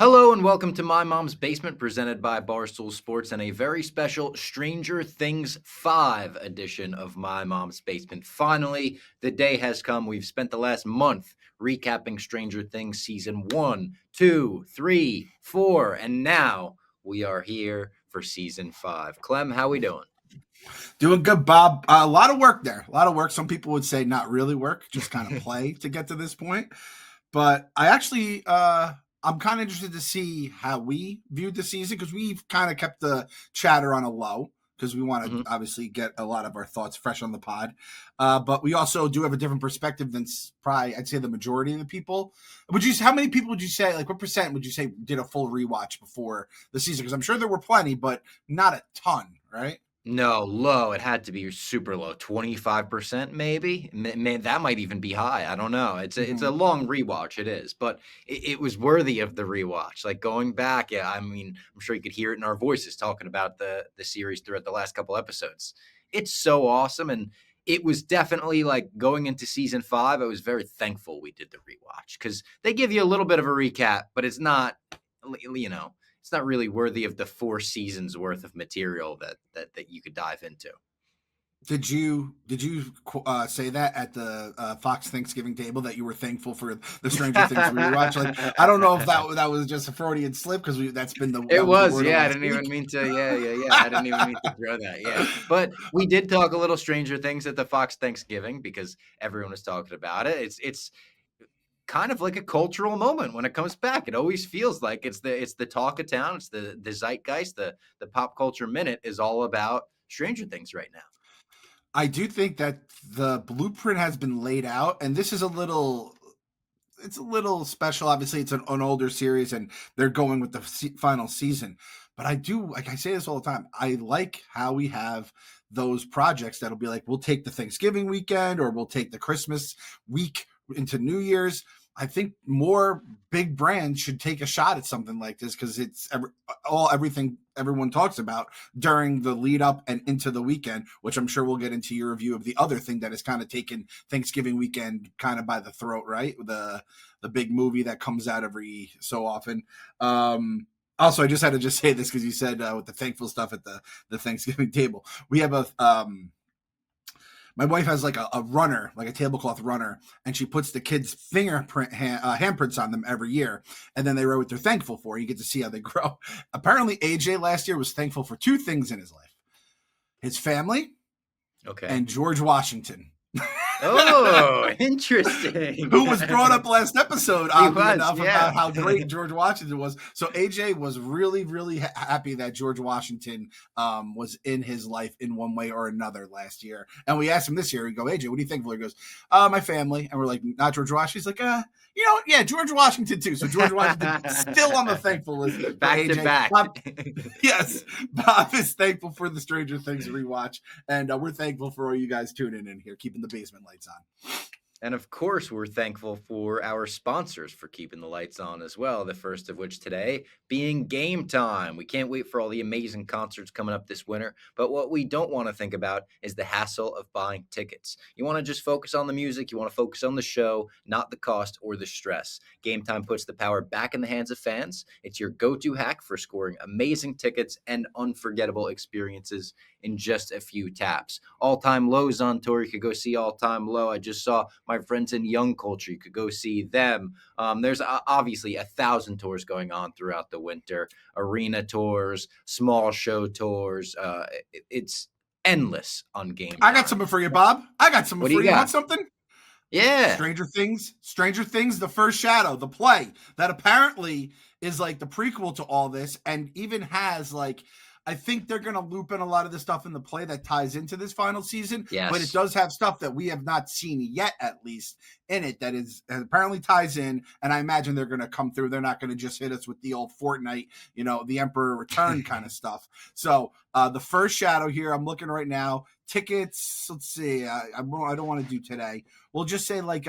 Hello and welcome to My Mom's Basement, presented by Barstool Sports, and a very special Stranger Things 5 edition of My Mom's Basement. Finally, the day has come. We've spent the last month recapping Stranger Things season 1, 2, 3, 4, and now we are here for season 5. Clem, how we doing? Doing good, Bob. A lot of work there. A lot of work. Some people would say not really work, just kind of play to get to this point. But I actually, I'm kind of interested to see how we viewed the season because we've kind of kept the chatter on a low because we want to obviously get a lot of our thoughts fresh on the pod. But we also do have a different perspective than probably, I'd say, the majority of the people. How many people would you say, like what percent would you say did a full rewatch before the season? Because I'm sure there were plenty, but not a ton, right? No, low. It had to be super low, 25% maybe. Man, that might even be high. I don't know. It's a long rewatch. It is, but it was worthy of the rewatch. Like going back, yeah. I mean, I'm sure you could hear it in our voices talking about the series throughout the last couple episodes. It's so awesome, and it was definitely like going into season 5. I was very thankful we did the rewatch because they give you a little bit of a recap, but it's not, it's not really worthy of the 4 seasons worth of material that you could dive into. Did you say that at the Fox Thanksgiving table that you were thankful for the Stranger Things rewatch? Like, I don't know if that was just a Freudian slip because that's been the It was, the yeah. I last didn't week. even mean to. Yeah. I didn't even mean to throw that. Yeah, but we did talk a little Stranger Things at the Fox Thanksgiving because everyone was talking about it. It's kind of like a cultural moment when it comes back. It always feels like it's the talk of town. It's the zeitgeist. The pop culture minute is all about Stranger Things right now. I do think that the blueprint has been laid out, and this is it's a little special. Obviously, it's an older series, and they're going with the final season. But I do, like I say this all the time, I like how we have those projects that'll be like, we'll take the Thanksgiving weekend or we'll take the Christmas week into New Year's. I think more big brands should take a shot at something like this because it's everything everyone talks about during the lead up and into the weekend, which I'm sure we'll get into your review of the other thing that has kind of taken Thanksgiving weekend kind of by the throat, right? The big movie that comes out every so often. Also, I just had to say this because you said with the thankful stuff at the Thanksgiving table, we have my wife has like a runner, like a tablecloth runner, and she puts the kids' handprints on them every year, and then they write what they're thankful for. You get to see how they grow. Apparently, AJ last year was thankful for 2 things in his life: his family, and George Washington. Oh, interesting. Who was brought up last episode, oddly enough, about how great George Washington was. So AJ was really, really happy that George Washington was in his life in one way or another last year. And we asked him this year, we go, AJ, what do you think? He goes, my family. And we're like, not George Washington. He's like, yeah, George Washington too. So George Washington still on the thankful list. Back AJ. to back. Yes, Bob is thankful for the Stranger Things rewatch. And we're thankful for all you guys tuning in here, keeping the basement lights on. And of course, we're thankful for our sponsors for keeping the lights on as well. The first of which today being Game Time. We can't wait for all the amazing concerts coming up this winter. But what we don't want to think about is the hassle of buying tickets. You want to just focus on the music. You want to focus on the show, not the cost or the stress. Game Time puts the power back in the hands of fans. It's your go-to hack for scoring amazing tickets and unforgettable experiences in just a few taps. All Time Low's on tour. You could go see All Time Low. I just saw my friends in Young Culture. You could go see them. There's obviously 1,000 tours going on throughout the winter. Arena tours, small show tours. It's endless on Game Time. I got something for you, Bob. I got something for you. You want something? Yeah. Stranger Things, The First Shadow, the play that apparently is like the prequel to all this and even has like, I think they're going to loop in a lot of the stuff in the play that ties into this final season. Yes. But it does have stuff that we have not seen yet, at least in it, that is apparently ties in. And I imagine they're going to come through. They're not going to just hit us with the old Fortnite, the Emperor Return kind of stuff. So The First Shadow here, I'm looking right now. Tickets, let's see. I don't want to do today. We'll just say like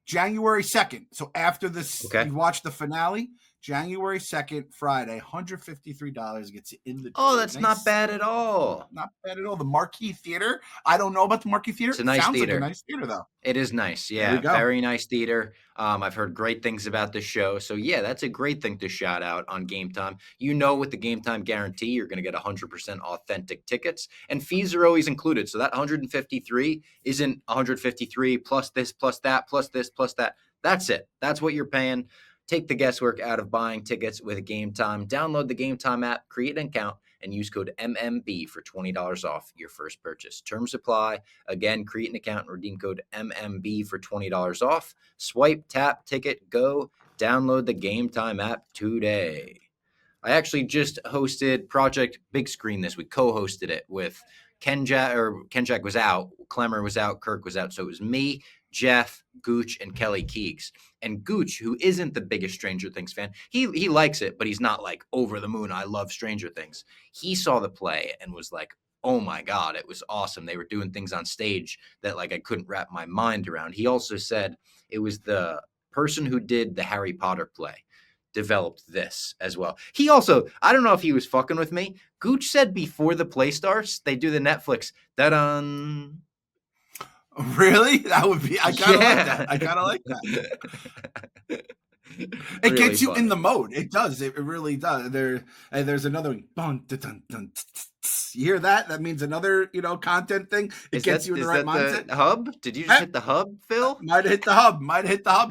January 2nd. So after this, you watch the finale. January 2nd, Friday, $153 gets you in the Oh, door. that's not bad at all. Not bad at all. The Marquee Theater. I don't know about the Marquee Theater. It's a It nice sounds like a theater. nice theater, though. It is nice. There we Yeah, go. very nice theater. I've heard great things about the show. So, yeah, that's a great thing to shout out on Game Time. You know, with the Game Time guarantee, you're going to get 100% authentic tickets, and fees are always included. So, that 153 isn't 153 plus this, plus that, plus this, plus that. That's it. That's what you're paying. Take the guesswork out of buying tickets with Game Time. Download the Game Time app, create an account, and use code MMB for $20 off your first purchase. Terms apply. Again, create an account and redeem code MMB for $20 off. Swipe, tap, ticket, go. Download the Game Time app today. I actually just hosted Project Big Screen this week, co-hosted it with Kenjack was out, Clemmer was out, Kirk was out. So it was me, Jeff, Gooch, and Kelly Keegs. And Gooch, who isn't the biggest Stranger Things fan, he likes it, but he's not like over the moon. I love Stranger Things. He saw the play and was like, oh my God, it was awesome. They were doing things on stage that like I couldn't wrap my mind around. He also said it was the person who did the Harry Potter play developed this as well. He also, I don't know if he was fucking with me. Gooch said before the play starts, they do the Netflix da-dun. Really? That would be, I kind of like that. I kind of like that. It Really gets you funny. in the mode. It does. It really does. There's another one. Dun, dun, dun, dun, you hear that? That means another, content thing. It gets you in the right mindset. The hub? Did you just hit the hub, Phil? Might have hit the hub.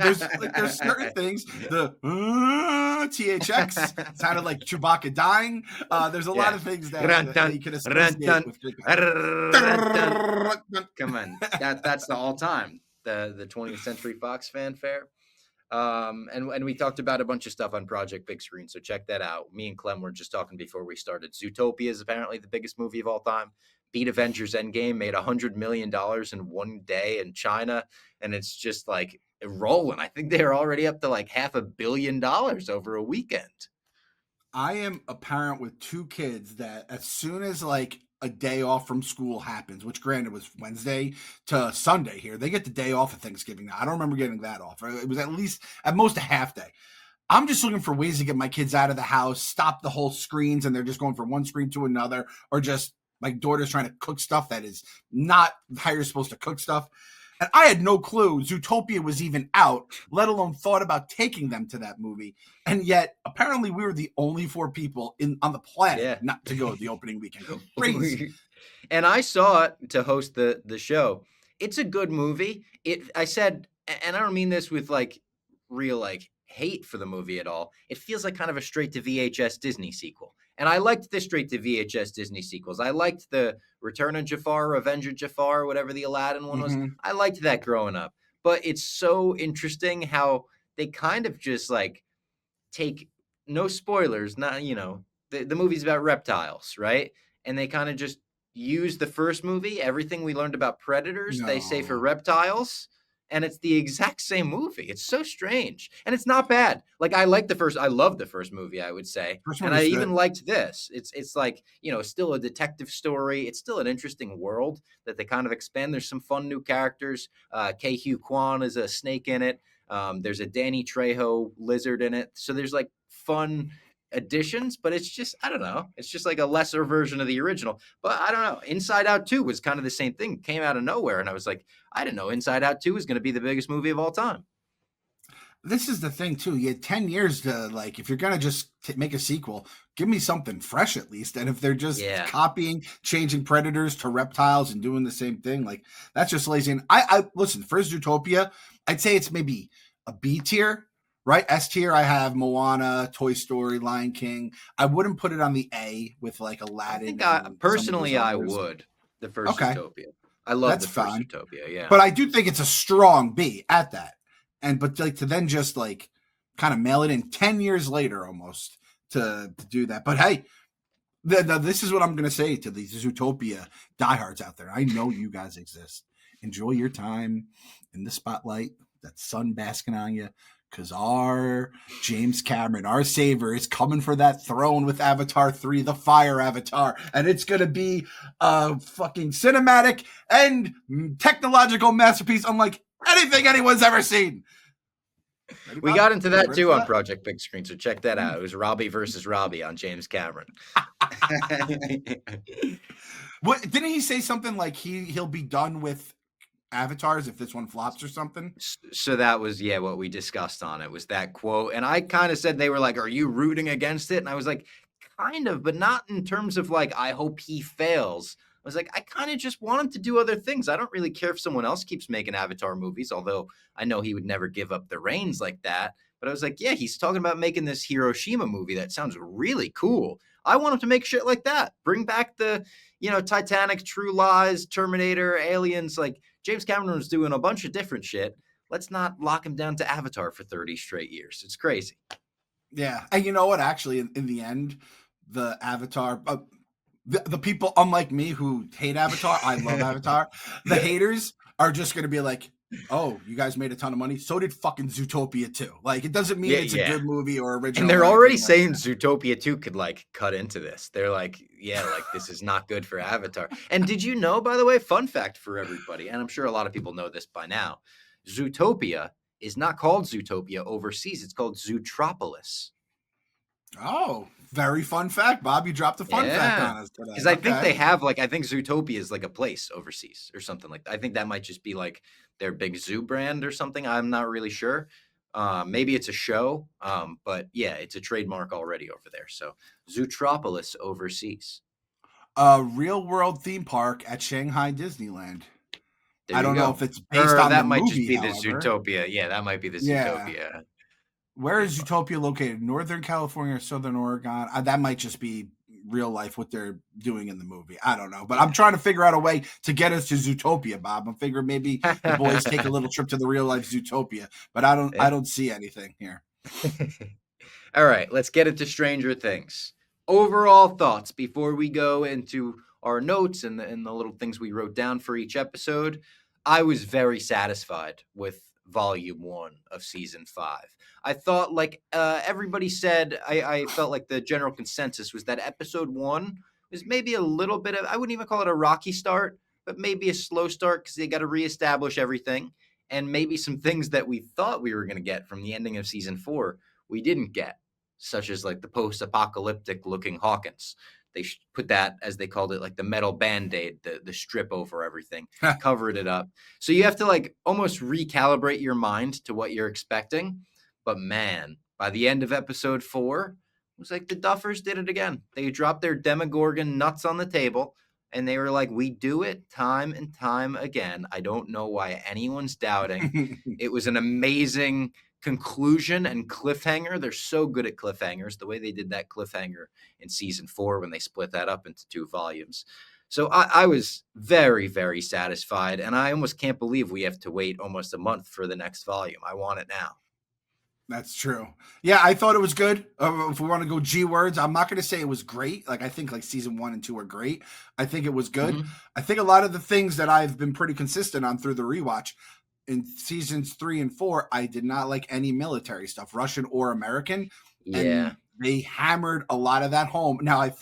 There's certain things. The THX sounded like Chewbacca dying. There's a lot of things that you can associate with. Come on, that's the all time the 20th Century Fox fanfare. And we talked about a bunch of stuff on Project Big Screen, so check that out. Me and Clem were just talking before we started. Zootopia is apparently the biggest movie of all time. Beat Avengers Endgame, made $100 million in one day in China, and it's just like rolling. I think they're already up to like $500 million over a weekend. I am a parent with two kids that as soon as like a day off from school happens, which granted was Wednesday to Sunday here, they get the day off of Thanksgiving now. I don't remember getting that off. It was at most a half day. I'm just looking for ways to get my kids out of the house, stop the whole screens, and they're just going from one screen to another, or just my daughter's trying to cook stuff that is not how you're supposed to cook stuff. And I had no clue Zootopia was even out, let alone thought about taking them to that movie. And yet, apparently, we were the only 4 people on the planet not to go the opening weekend. Crazy. And I saw it to host the show. It's a good movie. I said, and I don't mean this with like real like hate for the movie at all. It feels like kind of a straight to VHS Disney sequel. And I liked the straight to VHS Disney sequels. I liked the Return of Jafar, Revenge of Jafar, whatever the Aladdin one was. I liked that growing up. But it's so interesting how they kind of just like take, no spoilers, not, the movie's about reptiles, right? And they kind of just use the first movie, everything we learned about predators, they say for reptiles. And it's the exact same movie. It's so strange. And it's not bad. Like I love the first movie, I would say. And I even liked this. It's like, still a detective story. It's still an interesting world that they kind of expand. There's some fun new characters. Ke-Huy Quan is a snake in it. There's a Danny Trejo lizard in it. So there's like fun additions, but it's just, I don't know. It's just like a lesser version of the original. But I don't know. Inside Out 2 was kind of the same thing. It came out of nowhere. And I was like, I didn't know Inside Out 2 was going to be the biggest movie of all time. This is the thing, too. You had 10 years to, like, if you're going to just make a sequel, give me something fresh at least. And if they're just copying, changing predators to reptiles and doing the same thing, like, that's just lazy. And I listen, for Zootopia, I'd say it's maybe a B tier, right? S tier, I have Moana, Toy Story, Lion King. I wouldn't put it on the A with, like, Aladdin. I think personally, I would. The first Zootopia. I love the first Zootopia, yeah. But I do think it's a strong B at that. But like to then just like kind of mail it in 10 years later almost to do that. But hey, this is what I'm going to say to these Zootopia diehards out there. I know you guys exist. Enjoy your time in the spotlight, that sun basking on you, because our James Cameron, our savior, is coming for that throne with Avatar 3, the Fire Avatar. And it's going to be a fucking cinematic and technological masterpiece unlike anything anyone's ever seen. Ready, We Bob? got into You that ready too for on that? Project Big Screen, so check that out. It was Robbie versus Robbie on James Cameron. What didn't he say something like he'll be done with avatars if this one flops or something? So that was, yeah, what we discussed on it was that quote. And I kind of said, they were like, are you rooting against it? And I was like, kind of, but not in terms of like, I hope he fails. I was like, I kind of just want him to do other things. I don't really care if someone else keeps making Avatar movies, although I know he would never give up the reins like that. But I was like, yeah, he's talking about making this Hiroshima movie. That sounds really cool. I want him to make shit like that. Bring back the, Titanic, True Lies, Terminator, Aliens. Like, James Cameron was doing a bunch of different shit. Let's not lock him down to Avatar for 30 straight years. It's crazy. Yeah, and you know what? Actually, in the end, the Avatar, the people unlike me who hate Avatar, I love Avatar. The haters are just going to be like, "Oh, you guys made a ton of money. So did fucking Zootopia too." Like, it doesn't mean Yeah, it's a yeah. good movie or And original they're or already anything like saying that. Zootopia 2 could like cut into this. They're like, yeah, like this is not good for Avatar. And did you know, by the way, fun fact for everybody, and I'm sure a lot of people know this by now, Zootopia is not called Zootopia overseas. It's called Zootropolis. Oh, very fun fact, Bob. You dropped a fun fact Yeah. on us today. Because I think Okay. they have like, I think Zootopia is like a place overseas or something like that. I think that might just be like their big zoo brand or something. I'm not really sure. Maybe it's a show. But yeah, it's a trademark already over there. So Zootropolis overseas. A real world theme park at Shanghai Disneyland. There I you don't know if go. it's based Or on the that might just movie, be the however. Zootopia. Yeah, that might be the Yeah. Zootopia Where theme is park. Utopia located? Northern California or Southern Oregon? That might just be real life what they're doing in the movie. I don't know, but I'm Yeah. trying to figure out a way to get us to Zootopia, Bob. I'm figuring maybe the boys take a little trip to the real life Zootopia, but I Yeah. don't see anything here. All right, let's get into Stranger Things. Overall thoughts before we go into our notes and the little things we wrote down for each episode. I was very satisfied with volume 1 of season 5. I thought, like everybody said, I felt like the general consensus was that episode 1 was maybe a little bit of, I wouldn't even call it a rocky start, but maybe a slow start because they got to reestablish everything. And maybe some things that we thought we were going to get from the ending of season 4 we didn't get, such as like the post-apocalyptic looking Hawkins. They put that, as they called it, like the metal band-aid, the strip over everything, covered it up. So you have to like almost recalibrate your mind to what you're expecting. But man, by the end of episode 4, it was like the Duffers did it again. They dropped their Demogorgon nuts on the table and they were like, we do it time and time again. I don't know why anyone's doubting. It was an amazing conclusion and cliffhanger. They're so good at cliffhangers. The way they did that cliffhanger in season 4 when they split that up into 2 volumes. So I was very, very satisfied. And I almost can't believe we have to wait almost a month for the next volume. I want it now. That's true. Yeah, I thought it was good. If we want to go G words, I'm not going to say it was great. Like, I think like season 1 and 2 are great. I think it was good. Mm-hmm. I think a lot of the things that I've been pretty consistent on through the rewatch in seasons 3 and 4, I did not like any military stuff, Russian or American, Yeah. and they hammered a lot of that home. Now, I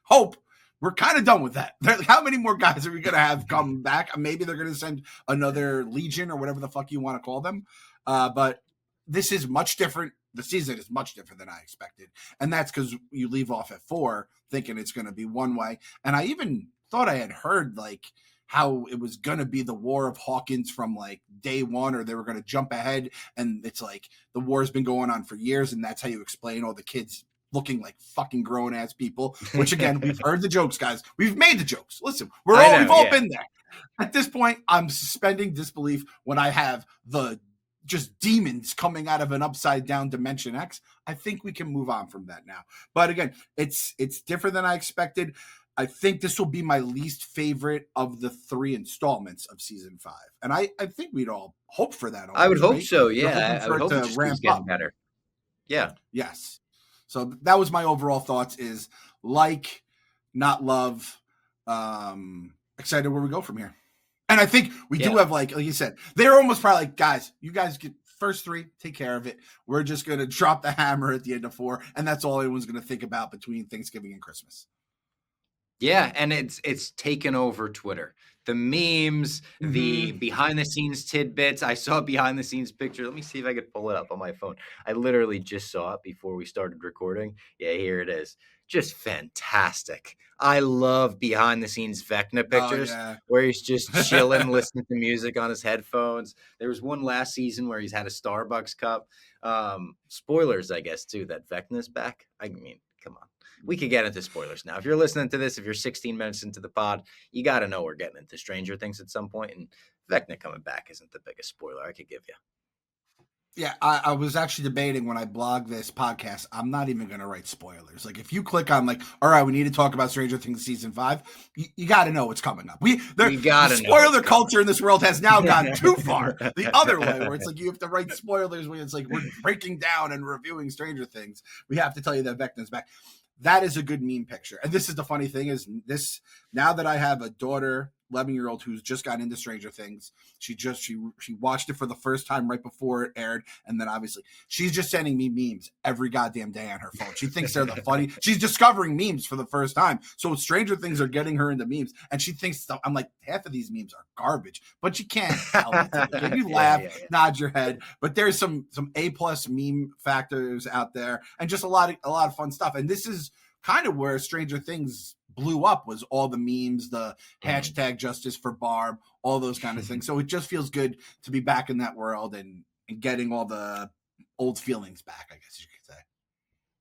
hope we're kind of done with that. How many more guys are we going to have come back? Maybe they're going to send another Legion or whatever the fuck you want to call them. But this is much different. The season is much different than I expected. And that's because you leave off at 4 thinking it's going to be one way. And I even thought I had heard like how it was going to be the War of Hawkins from like day 1, or they were going to jump ahead. And it's like the war's been going on for years. And that's how you explain all the kids looking like fucking grown ass people, which again, we've heard the jokes, guys. We've made the jokes. Listen, we've all been there. At this point, I'm suspending disbelief when I have the just demons coming out of an upside down dimension X. I think we can move on from that now. But again, it's different than I expected. I think this will be my least favorite of the 3 installments of season 5. And I think we'd all hope for that I would almost, hope right? so. You're hoping Yeah. I for would it hope it to just keeps ramp getting up. better. Yeah. Yes. So that was my overall thoughts is like, not love, excited where we go from here. And I think we do Yeah. have, like you said, they're almost probably like, guys, you guys get first 3, take care of it. We're just going to drop the hammer at the end of 4. And that's all anyone's going to think about between Thanksgiving and Christmas. Yeah, and it's taken over Twitter. The memes, the Mm-hmm. behind the scenes tidbits. I saw a behind the scenes picture. Let me see if I could pull it up on my phone. I literally just saw it before we started recording. Yeah, here it is. Just fantastic. I love behind the scenes Vecna Oh pictures yeah. where he's just chilling, listening to music on his headphones. There was one last season where he's had a Starbucks cup. Spoilers, I guess, too, that Vecna's back. I mean, come on. We could get into spoilers now. If you're listening to this, if you're 16 minutes into the pod, you got to know we're getting into Stranger Things at some point. And Vecna coming back isn't the biggest spoiler I could give you. Yeah, I was actually debating when I blog this podcast. I'm not even going to write spoilers. Like, if you click on, like, all right, we need to talk about Stranger Things season 5, you got to know what's coming up. We The got to know what's spoiler coming. culture in this world has now gone too far the other way, where it's like you have to write spoilers when it's like we're breaking down and reviewing Stranger Things. We have to tell you that Vecna's back. That is a good meme picture. And this is the funny thing is this, now that I have a daughter, 11-year-old, who's just gotten into Stranger Things, she watched it for the first time right before it aired, and then obviously she's just sending me memes every goddamn day on her phone. She thinks they're the funny. She's discovering memes for the first time. So Stranger Things are getting her into memes, and she thinks stuff. I'm like, half of these memes are garbage, but you can't help it. Like, you laugh, Yeah. nod your head, but there's some A+ meme factors out there, and just a lot of fun stuff. And this is kind of where Stranger Things blew up, was all the memes, the hashtag justice for Barb, all those kind of things. So it just feels good to be back in that world and getting all the old feelings back, I guess you could say.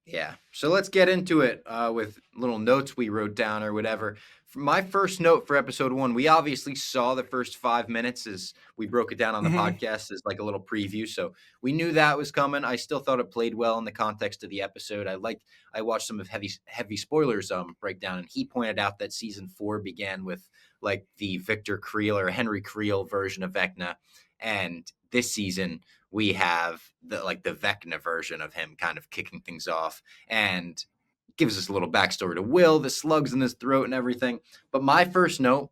Yeah. So let's get into it with little notes we wrote down or whatever. For my first note for episode 1, we obviously saw the first 5 minutes as we broke it down on the podcast as like a little preview. So we knew that was coming. I still thought it played well in the context of the episode. I watched some of heavy spoilers breakdown, and he pointed out that season 4 began with like the Victor Creel or Henry Creel version of Vecna, and this season we have the Vecna version of him kind of kicking things off and gives us a little backstory to Will, the slugs in his throat and everything. But my first note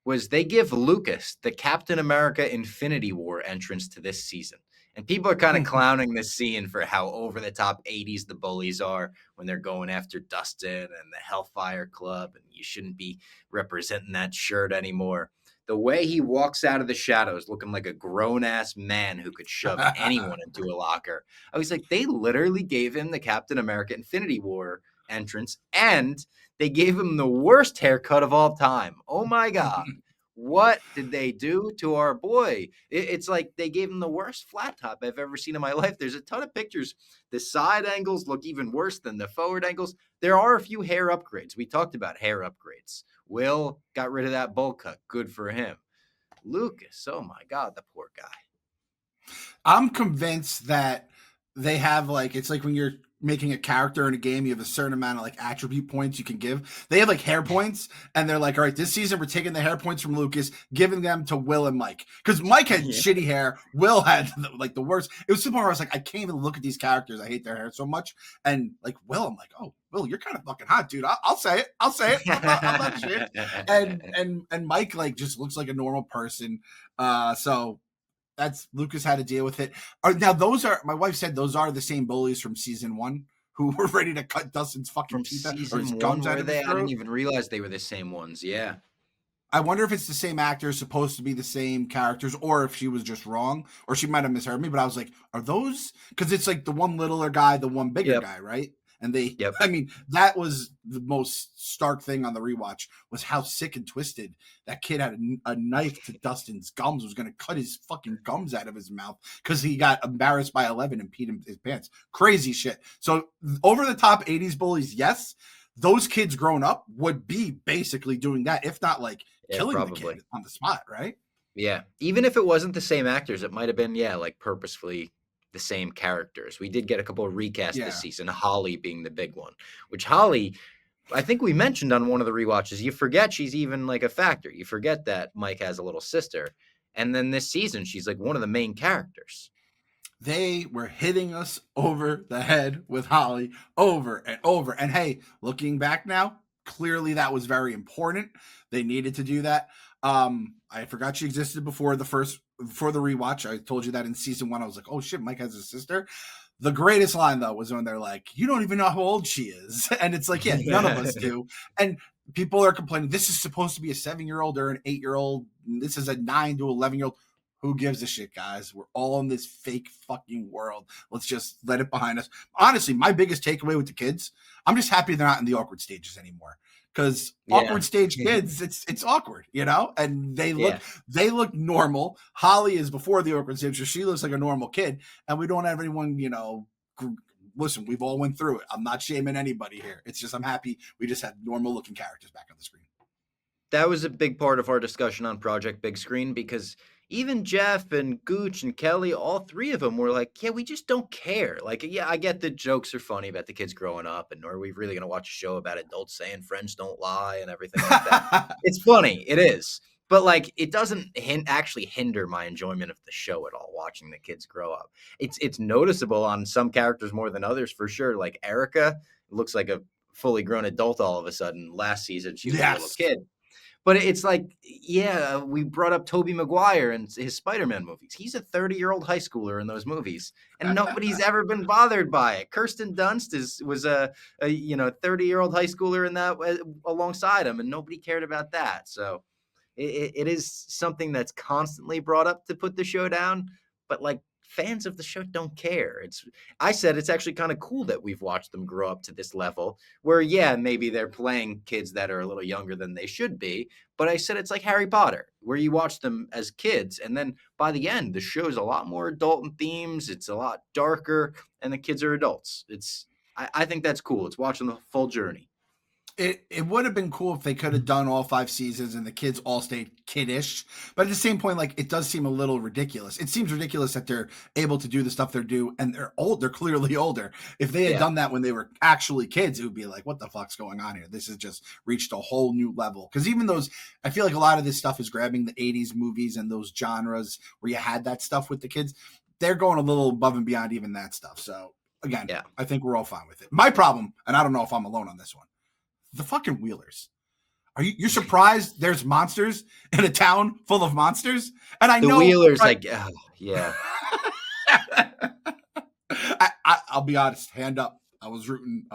was they give Lucas the Captain America Infinity War entrance to this season. And people are kind of clowning this scene for how over the top 80s the bullies are when they're going after Dustin and the Hellfire Club, and you shouldn't be representing that shirt anymore. The way he walks out of the shadows looking like a grown ass man who could shove anyone into a locker. I was like, they literally gave him the Captain America Infinity War entrance, and they gave him the worst haircut of all time. Oh my God. What did they do to our boy? It's like they gave him the worst flat top I've ever seen in my life. There's a ton of pictures. The side angles look even worse than the forward angles. There are a few hair upgrades. We talked about hair upgrades. Will got rid of that bowl cut. Good for him. Lucas, oh my God, the poor guy. I'm convinced that they have, like, it's like when you're making a character in a game, you have a certain amount of like attribute points you can give. They have like hair points, and they're like, all right, this season we're taking the hair points from Lucas, giving them to Will and Mike, because Mike had shitty hair, Will had like the worst. It was something where I was like, I can't even look at these characters, I hate their hair so much. And like Will, I'm like, oh Will, you're kind of fucking hot, dude. I'll say it. I'm not shit. And Mike like just looks like a normal person. So that's Lucas had to deal with it. Now those are, my wife said those are the same bullies from season 1 who were ready to cut Dustin's fucking From teeth out, or his season 1, gums out were of his they? I throat. didn't even realize they were the same ones. Yeah. I wonder if it's the same actors, supposed to be the same characters, or if she was just wrong, or she might have misheard me. But I was like, are those? Because it's like the one littler guy, the one bigger guy, right? And they, I mean, that was the most stark thing on the rewatch, was how sick and twisted that kid had a knife to Dustin's gums, was going to cut his fucking gums out of his mouth because he got embarrassed by 11 and peed his pants. Crazy shit. So over the top 80s bullies, yes, those kids growing up would be basically doing that, if not like killing the kid on the spot, right? Yeah. Even if it wasn't the same actors, it might have been, like purposefully the same characters. We did get a couple of recasts this season, Holly being the big one, which Holly, I think we mentioned on one of the rewatches, you forget she's even like a factor. You forget that Mike has a little sister. And then this season, she's like one of the main characters. They were hitting us over the head with Holly over and over. And hey, looking back now, clearly that was very important. They needed to do that. I forgot she existed before the rewatch. I told you that in season 1. I was like, oh shit, Mike has a sister. The greatest line though was when they're like, you don't even know how old she is. And it's like, yeah, none of us do. And People are complaining this is supposed to be a 7-year-old or an 8-year-old. This is a 9 to 11-year-old. Who gives a shit, guys? We're all in this fake fucking world. Let's just let it behind us. Honestly, my biggest takeaway with the kids, I'm just happy they're not in the awkward stages anymore. Because Yeah. awkward stage kids, it's awkward, you know? And they Yeah. look normal. Holly is before the awkward stage, so she looks like a normal kid. And we don't have anyone, listen, we've all went through it. I'm not shaming anybody here. It's just I'm happy we just have normal looking characters back on the screen. That was a big part of our discussion on Project Big Screen because even Jeff and Gooch and Kelly, all three of them were like, yeah, we just don't care. Like, yeah, I get the jokes are funny about the kids growing up, and are we really going to watch a show about adults saying friends don't lie and everything like that? It's funny. It is. But like, it doesn't actually hinder my enjoyment of the show at all, watching the kids grow up. It's noticeable on some characters more than others, for sure. Like Erica looks like a fully grown adult all of a sudden. Last season, she was a little kid. But it's like, yeah, we brought up Tobey Maguire and his Spider-Man movies. He's a 30-year-old high schooler in those movies, and nobody's ever been bothered by it. Kirsten Dunst was a 30-year-old high schooler in that alongside him, and nobody cared about that. So it is something that's constantly brought up to put the show down, but like fans of the show don't care. I said it's actually kind of cool that we've watched them grow up to this level where, yeah, maybe they're playing kids that are a little younger than they should be. But I said it's like Harry Potter, where you watch them as kids, and then by the end, the show's a lot more adult in themes. It's a lot darker, and the kids are adults. I think that's cool. It's watching the full journey. It would have been cool if they could have done all 5 seasons and the kids all stayed kiddish. But at the same point, like, it does seem a little ridiculous. It seems ridiculous that they're able to do the stuff they're doing, and they're old. They're clearly older. If they had done that when they were actually kids, it would be like, what the fuck's going on here? This has just reached a whole new level. Because even I feel like a lot of this stuff is grabbing the 80s movies and those genres where you had that stuff with the kids. They're going a little above and beyond even that stuff. So, again, I think we're all fine with it. My problem, and I don't know if I'm alone on this one, the fucking Wheelers. You're surprised there's monsters in a town full of monsters? And I know the Wheelers, yeah. I'll be honest, hand up. I was rooting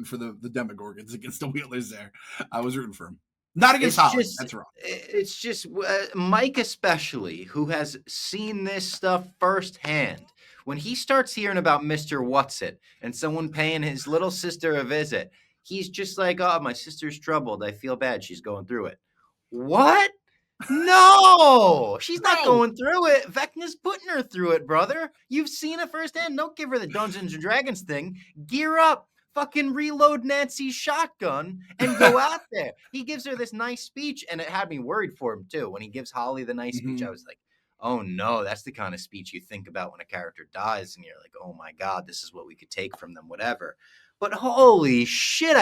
for the Demogorgons against the Wheelers there. I was rooting for them. Not against Holly. That's wrong. It's just Mike, especially, who has seen this stuff firsthand. When he starts hearing about Mr. What's-It and someone paying his little sister a visit, he's just like, oh, my sister's troubled. I feel bad. She's going through it. What? No, she's not going through it. Vecna's putting her through it, brother. You've seen it firsthand. Don't give her the Dungeons and Dragons thing. Gear up. Fucking reload Nancy's shotgun and go out there. He gives her this nice speech, and it had me worried for him, too. When he gives Holly the nice speech, I was like, oh, no, that's the kind of speech you think about when a character dies, and you're like, oh, my God, this is what we could take from them, whatever. But holy shit,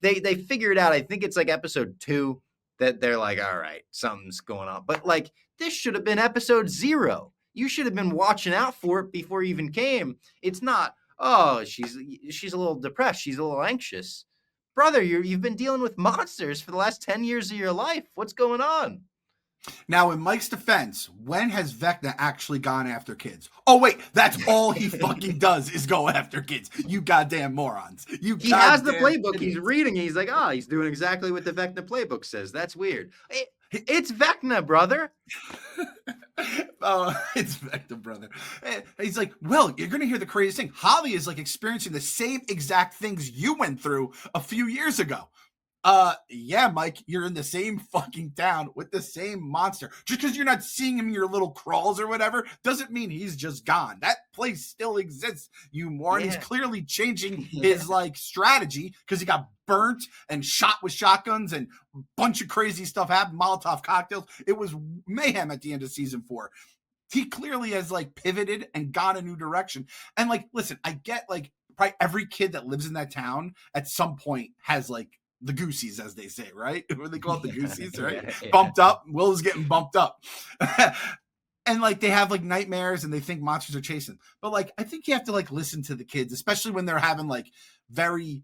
they figure it out. I think it's like episode 2 that they're like, all right, something's going on. But like, this should have been episode 0. You should have been watching out for it before you even came. It's not, oh, she's a little depressed. She's a little anxious. Brother, you've been dealing with monsters for the last 10 years of your life. What's going on? Now, in Mike's defense, when has Vecna actually gone after kids? Oh, wait, that's all he fucking does is go after kids. You goddamn morons. He has the playbook. He's reading. He's like, he's doing exactly what the Vecna playbook says. That's weird. It's Vecna, brother. Oh, it's Vecna, brother. He's like, well, you're going to hear the craziest thing. Holly is like experiencing the same exact things you went through a few years ago. Yeah, Mike, you're in the same fucking town with the same monster. Just because you're not seeing him in your little crawls or whatever doesn't mean he's just gone. That place still exists, you moron. He's clearly changing his strategy because he got burnt and shot with shotguns and a bunch of crazy stuff happened, Molotov cocktails. It was mayhem at the end of season 4. He clearly has pivoted and gone a new direction. And listen, I get probably every kid that lives in that town at some point has the goosies, as they say, right? What they call it, the goosies, right? Bumped up. Will's getting bumped up. And they have nightmares and they think monsters are chasing. But I think you have to listen to the kids, especially when they're having very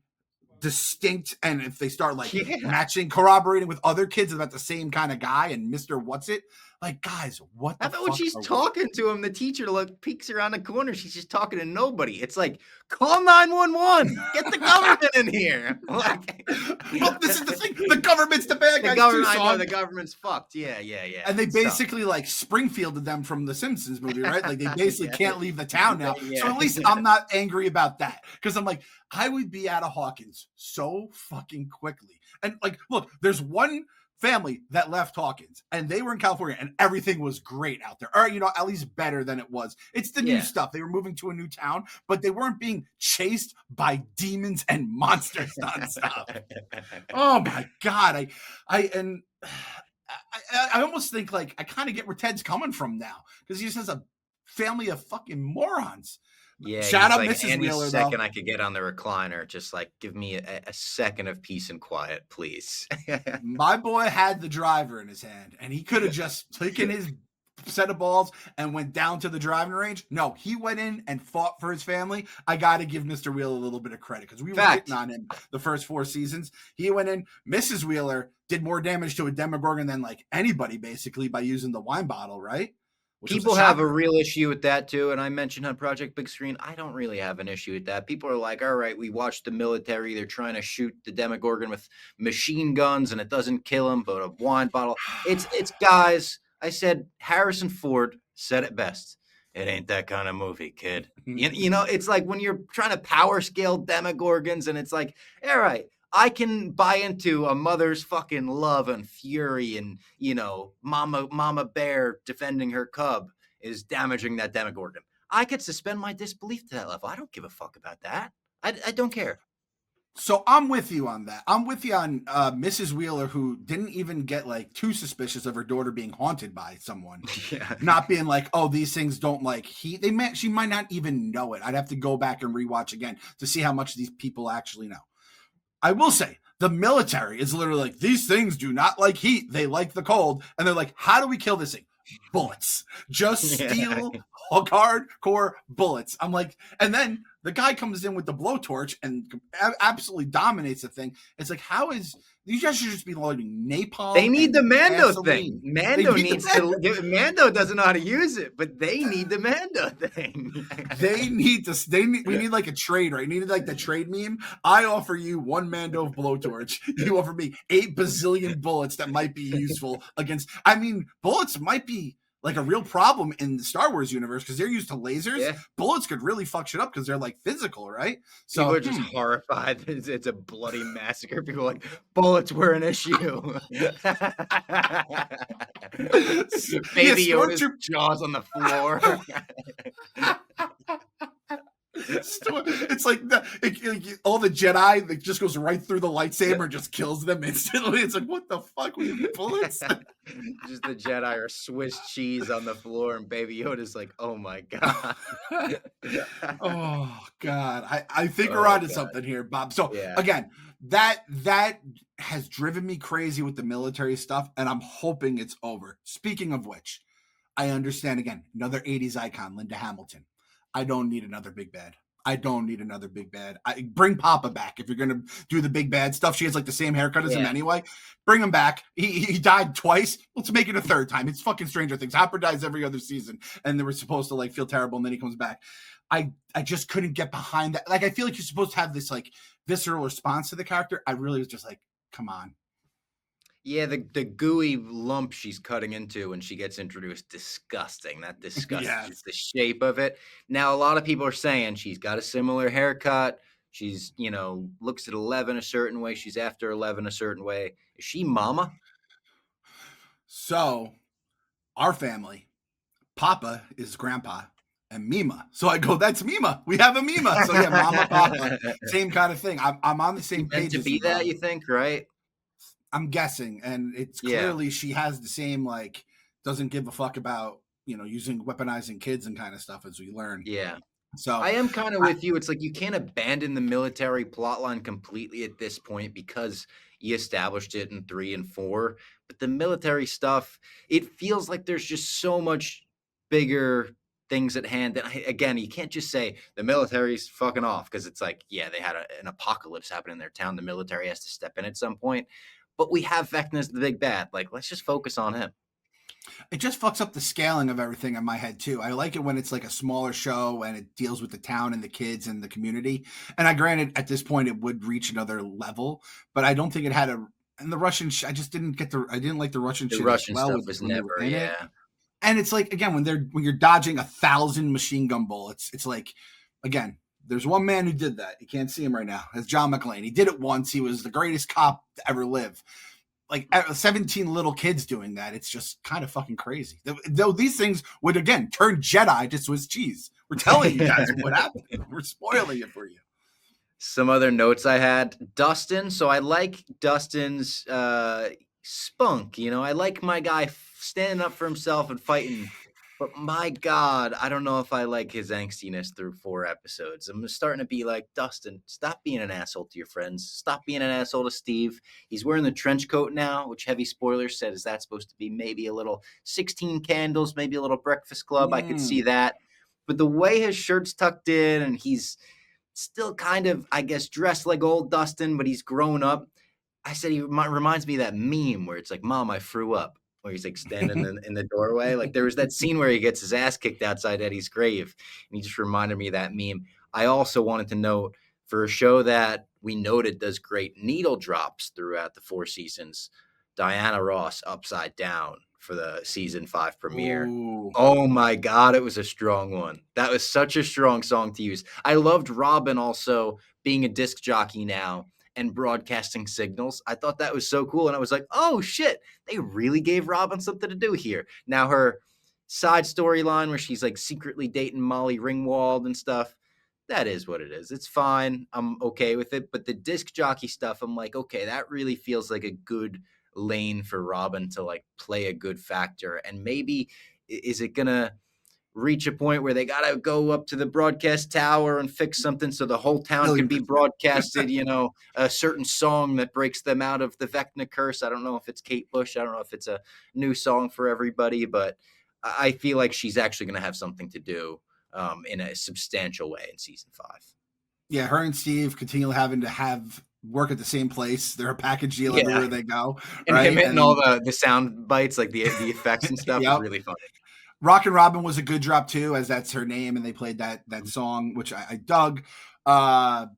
distinct, and if they start matching, corroborating with other kids about the same kind of guy and Mr. What's-It, Like, guys, what How the about when fuck she's are we? talking to him, the teacher peeks around the corner, she's just talking to nobody. It's like, call 911. Get the government in here. Like, Well, this is the thing. The government's the bad the guys too, government, I so know the government's fucked. Yeah, yeah, yeah. and they It's tough. basically like Springfielded them from the Simpsons movie, right? Like they basically Yeah, can't leave the town now. So yeah, at least yeah. I'm not angry about that because I'm like, I would be out of Hawkins so fucking quickly. And like, look, there's one family that left Hawkins and they were in California and everything was great out there. Or, at least better than it was. It's the new Yeah. stuff. They were moving to a new town, but they weren't being chased by demons and monsters nonstop. Oh my God. And I almost think like I kind of get where Ted's coming from now because he just has a family of fucking morons. Yeah, Shout he's out like, Mrs. any Wheeler though. second I could get on the recliner, just like give me a second of peace and quiet, please. My boy had the driver in his hand and he could have just taken his set of balls and went down to the driving range. No, he went in and fought for his family. I got to give Mr. Wheeler a little bit of credit because we were Fact. hitting on him the first 4 seasons. He went in. Mrs. Wheeler did more damage to a Demogorgon than like anybody basically by using the wine bottle, right? People have a real issue with that too, and I mentioned on Project Big Screen, I don't really have an issue with that. People are like, all right, we watched the military, they're trying to shoot the Demogorgon with machine guns and it doesn't kill him, but a wine bottle. It's guys, I said Harrison Ford said it best. It ain't that kind of movie, kid. It's like when you're trying to power scale Demogorgons and it's like, all right, I can buy into a mother's fucking love and fury and, mama bear defending her cub is damaging that Demogorgon. I could suspend my disbelief to that level. I don't give a fuck about that. I don't care. So I'm with you on that. I'm with you on Mrs. Wheeler, who didn't even get like too suspicious of her daughter being haunted by someone. Yeah. Not being like, oh, these things don't like heat. She might not even know it. I'd have to go back and rewatch again to see how much these people actually know. I will say the military is literally like, these things do not like heat. They like the cold. And they're like, how do we kill this thing? Bullets. Just steal hardcore bullets. I'm like, and then the guy comes in with the blowtorch and absolutely dominates the thing. It's like, how is these guys should just be loading napalm? They need the Mando gasoline. thing. Mando doesn't know how to use it, but they need the Mando thing. We need like a trade, right? We need like the trade meme. I offer you 1 Mando blowtorch. You offer me 8 bazillion bullets that might be useful against. I mean, bullets might be like a real problem in the Star Wars universe because they're used to lasers. Yeah. Bullets could really fuck shit up because they're like physical, right? So people are just horrified. It's a bloody massacre. People are like, bullets were an issue. Baby Yoda's jaws on the floor. It's like all the Jedi that just goes right through the lightsaber and just kills them instantly. It's like, what the fuck? We have bullets? Just the Jedi are Swiss cheese on the floor, and Baby Yoda's like, oh my God. Oh God. I think we're onto something here, Bob. So again, that has driven me crazy with the military stuff, and I'm hoping it's over. Speaking of which, I understand again, another 80s icon, Linda Hamilton. I don't need another big bad. I bring Papa back if you're gonna do the big bad stuff. She has like the same haircut as him anyway. Bring him back. He died twice. Let's make it a third time. It's fucking Stranger Things. Hopper dies every other season, and they were supposed to like feel terrible, and then he comes back. I just couldn't get behind that. Like I feel like you're supposed to have this like visceral response to the character. I really was just like, come on. Yeah, the gooey lump she's cutting into when she gets introduced, disgusting. That disgusts the shape of it. Now, a lot of people are saying she's got a similar haircut. She's, looks at 11 a certain way. She's after 11 a certain way. Is she Mama? So, our family, Papa is Grandpa and Mima. So I go, that's Mima. We have a Mima. So yeah, Mama, Papa, same kind of thing. I'm on the same page. To be that, you think, right? I'm guessing, and it's clearly she has the same like doesn't give a fuck about using weaponizing kids and kind of stuff as we learn. Yeah. So I am kind of with you. It's like you can't abandon the military plotline completely at this point because you established it in 3 and 4. But the military stuff, it feels like there's just so much bigger things at hand. And again, you can't just say the military's fucking off because it's like, yeah, they had an apocalypse happen in their town. The military has to step in at some point. But we have Vecna as the big bad. Like, let's just focus on him. It just fucks up the scaling of everything in my head too. I like it when it's like a smaller show and it deals with the town and the kids and the community. And I granted at this point it would reach another level, but I don't think it had a. And the Russian, I just didn't get the. I didn't like the Russian The shit as Russian well stuff with was when they were never, in it. yeah. And it's like again when you're dodging 1,000 machine gun bullets, it's like again. There's one man who did that. You can't see him right now. It's John McClane. He did it once. He was the greatest cop to ever live. Like 17 little kids doing that. It's just kind of fucking crazy. Though these things would again turn Jedi to Swiss cheese. We're telling you guys what happened. We're spoiling it for you. Some other notes I had, Dustin. So I like Dustin's spunk. I like my guy standing up for himself and fighting. But my God, I don't know if I like his angstiness through 4 episodes. I'm starting to be like, Dustin, stop being an asshole to your friends. Stop being an asshole to Steve. He's wearing the trench coat now, which heavy spoilers said is that supposed to be maybe a little 16 candles, maybe a little Breakfast Club. I could see that. But the way his shirt's tucked in and he's still kind of, I guess, dressed like old Dustin, but he's grown up. I said he reminds me of that meme where it's like, Mom, I threw up. Where he's like standing in the doorway. Like there was that scene where he gets his ass kicked outside Eddie's grave. And he just reminded me of that meme. I also wanted to note for a show that we noted does great needle drops throughout the 4 seasons, Diana Ross Upside Down for the season 5 premiere. Ooh. Oh my God, it was a strong one. That was such a strong song to use. I loved Robin also being a disc jockey now and broadcasting signals. I thought that was so cool. And I was like, oh shit, they really gave Robin something to do here. Now her side storyline where she's like secretly dating Molly Ringwald and stuff, that is what it is. It's fine. I'm okay with it. But the disc jockey stuff, I'm like, okay, that really feels like a good lane for Robin to like play a good factor. And maybe is it gonna reach a point where they got to go up to the broadcast tower and fix something so the whole town can be 1,000,000%. broadcasted, a certain song that breaks them out of the Vecna curse. I don't know if it's Kate Bush. I don't know if it's a new song for everybody, but I feel like she's actually going to have something to do in a substantial way in season 5. Yeah, her and Steve continue having to have work at the same place. They're a package deal everywhere they go, And him right? hitting all the sound bites, like the effects and stuff, is Yep. really funny. Rockin' Robin was a good drop too, as that's her name, and they played that song, which I dug. The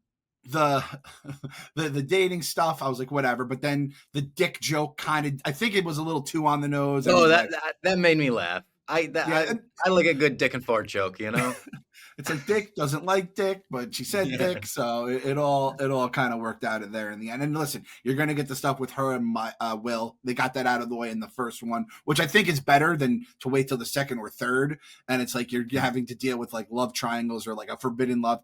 the dating stuff, I was like, whatever. But then the dick joke kind of, I think it was a little too on the nose. Oh, like, that made me laugh. I like a good dick and fart joke, It's like Dick doesn't like Dick, but she said Dick, so it all kind of worked out in there in the end. And listen, you're gonna get the stuff with her and my Will. They got that out of the way in the first one, which I think is better than to wait till the second or third. And it's like you're having to deal with like love triangles or like a forbidden love.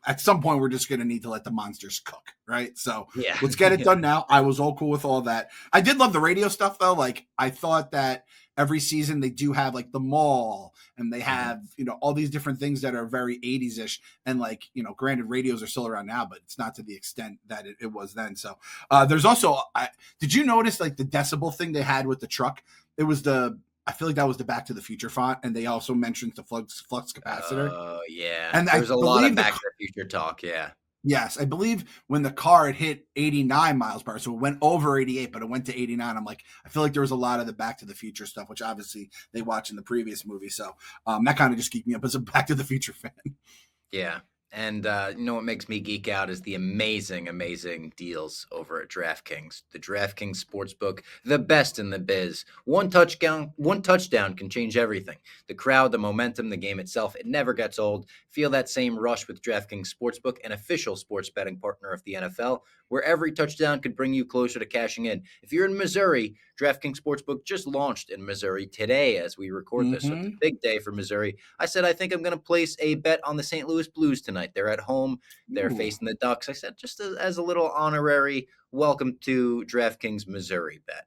At some point, we're just gonna need to let the monsters cook, right? So let's get it done now. I was all cool with all that. I did love the radio stuff though. Like I thought that every season they do have like the mall and they have all these different things that are very 80s ish, and like granted radios are still around now, but it's not to the extent that it was then. So there's also did you notice like the decibel thing they had with the truck? It was I feel like that was the Back to the Future font, and they also mentioned the flux capacitor. Oh yeah, And there was a lot of Back to the Future talk. Yeah. Yes, I believe when the car had hit 89 miles per hour, so it went over 88, but it went to 89. I'm like, I feel like there was a lot of the Back to the Future stuff, which obviously they watched in the previous movie. So that kind of just geeked me up as a Back to the Future fan. Yeah. And what makes me geek out is the amazing, amazing deals over at DraftKings. The DraftKings Sportsbook, the best in the biz. One touchdown can change everything. The crowd, the momentum, the game itself, it never gets old. Feel that same rush with DraftKings Sportsbook, an official sports betting partner of the NFL, where every touchdown could bring you closer to cashing in. If you're in Missouri, DraftKings Sportsbook just launched in Missouri today as we record this. So it's a big day for Missouri. I said, I think I'm going to place a bet on the St. Louis Blues tonight. They're at home. They're facing the Ducks. I said, just as a little honorary welcome to DraftKings Missouri bet.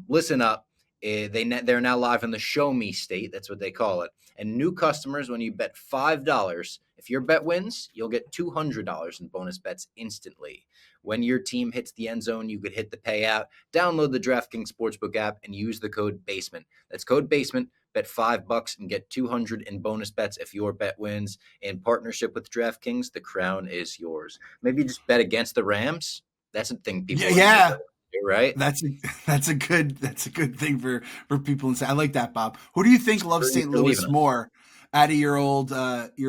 Listen up. They're now live in the Show Me state. That's what they call it. And new customers, when you bet $5, if your bet wins, you'll get $200 in bonus bets instantly. When your team hits the end zone, you could hit the payout. Download the DraftKings Sportsbook app and use the code BASEMENT. That's code BASEMENT. Bet $5 and get $200 in bonus bets if your bet wins. In partnership with DraftKings, the crown is yours. Maybe just bet against the Rams. That's a thing people. Yeah. right? That's a that's a good thing for people and say I like that, Bob. Who do you think loves Screw you St. for leaving Louis us. more out of your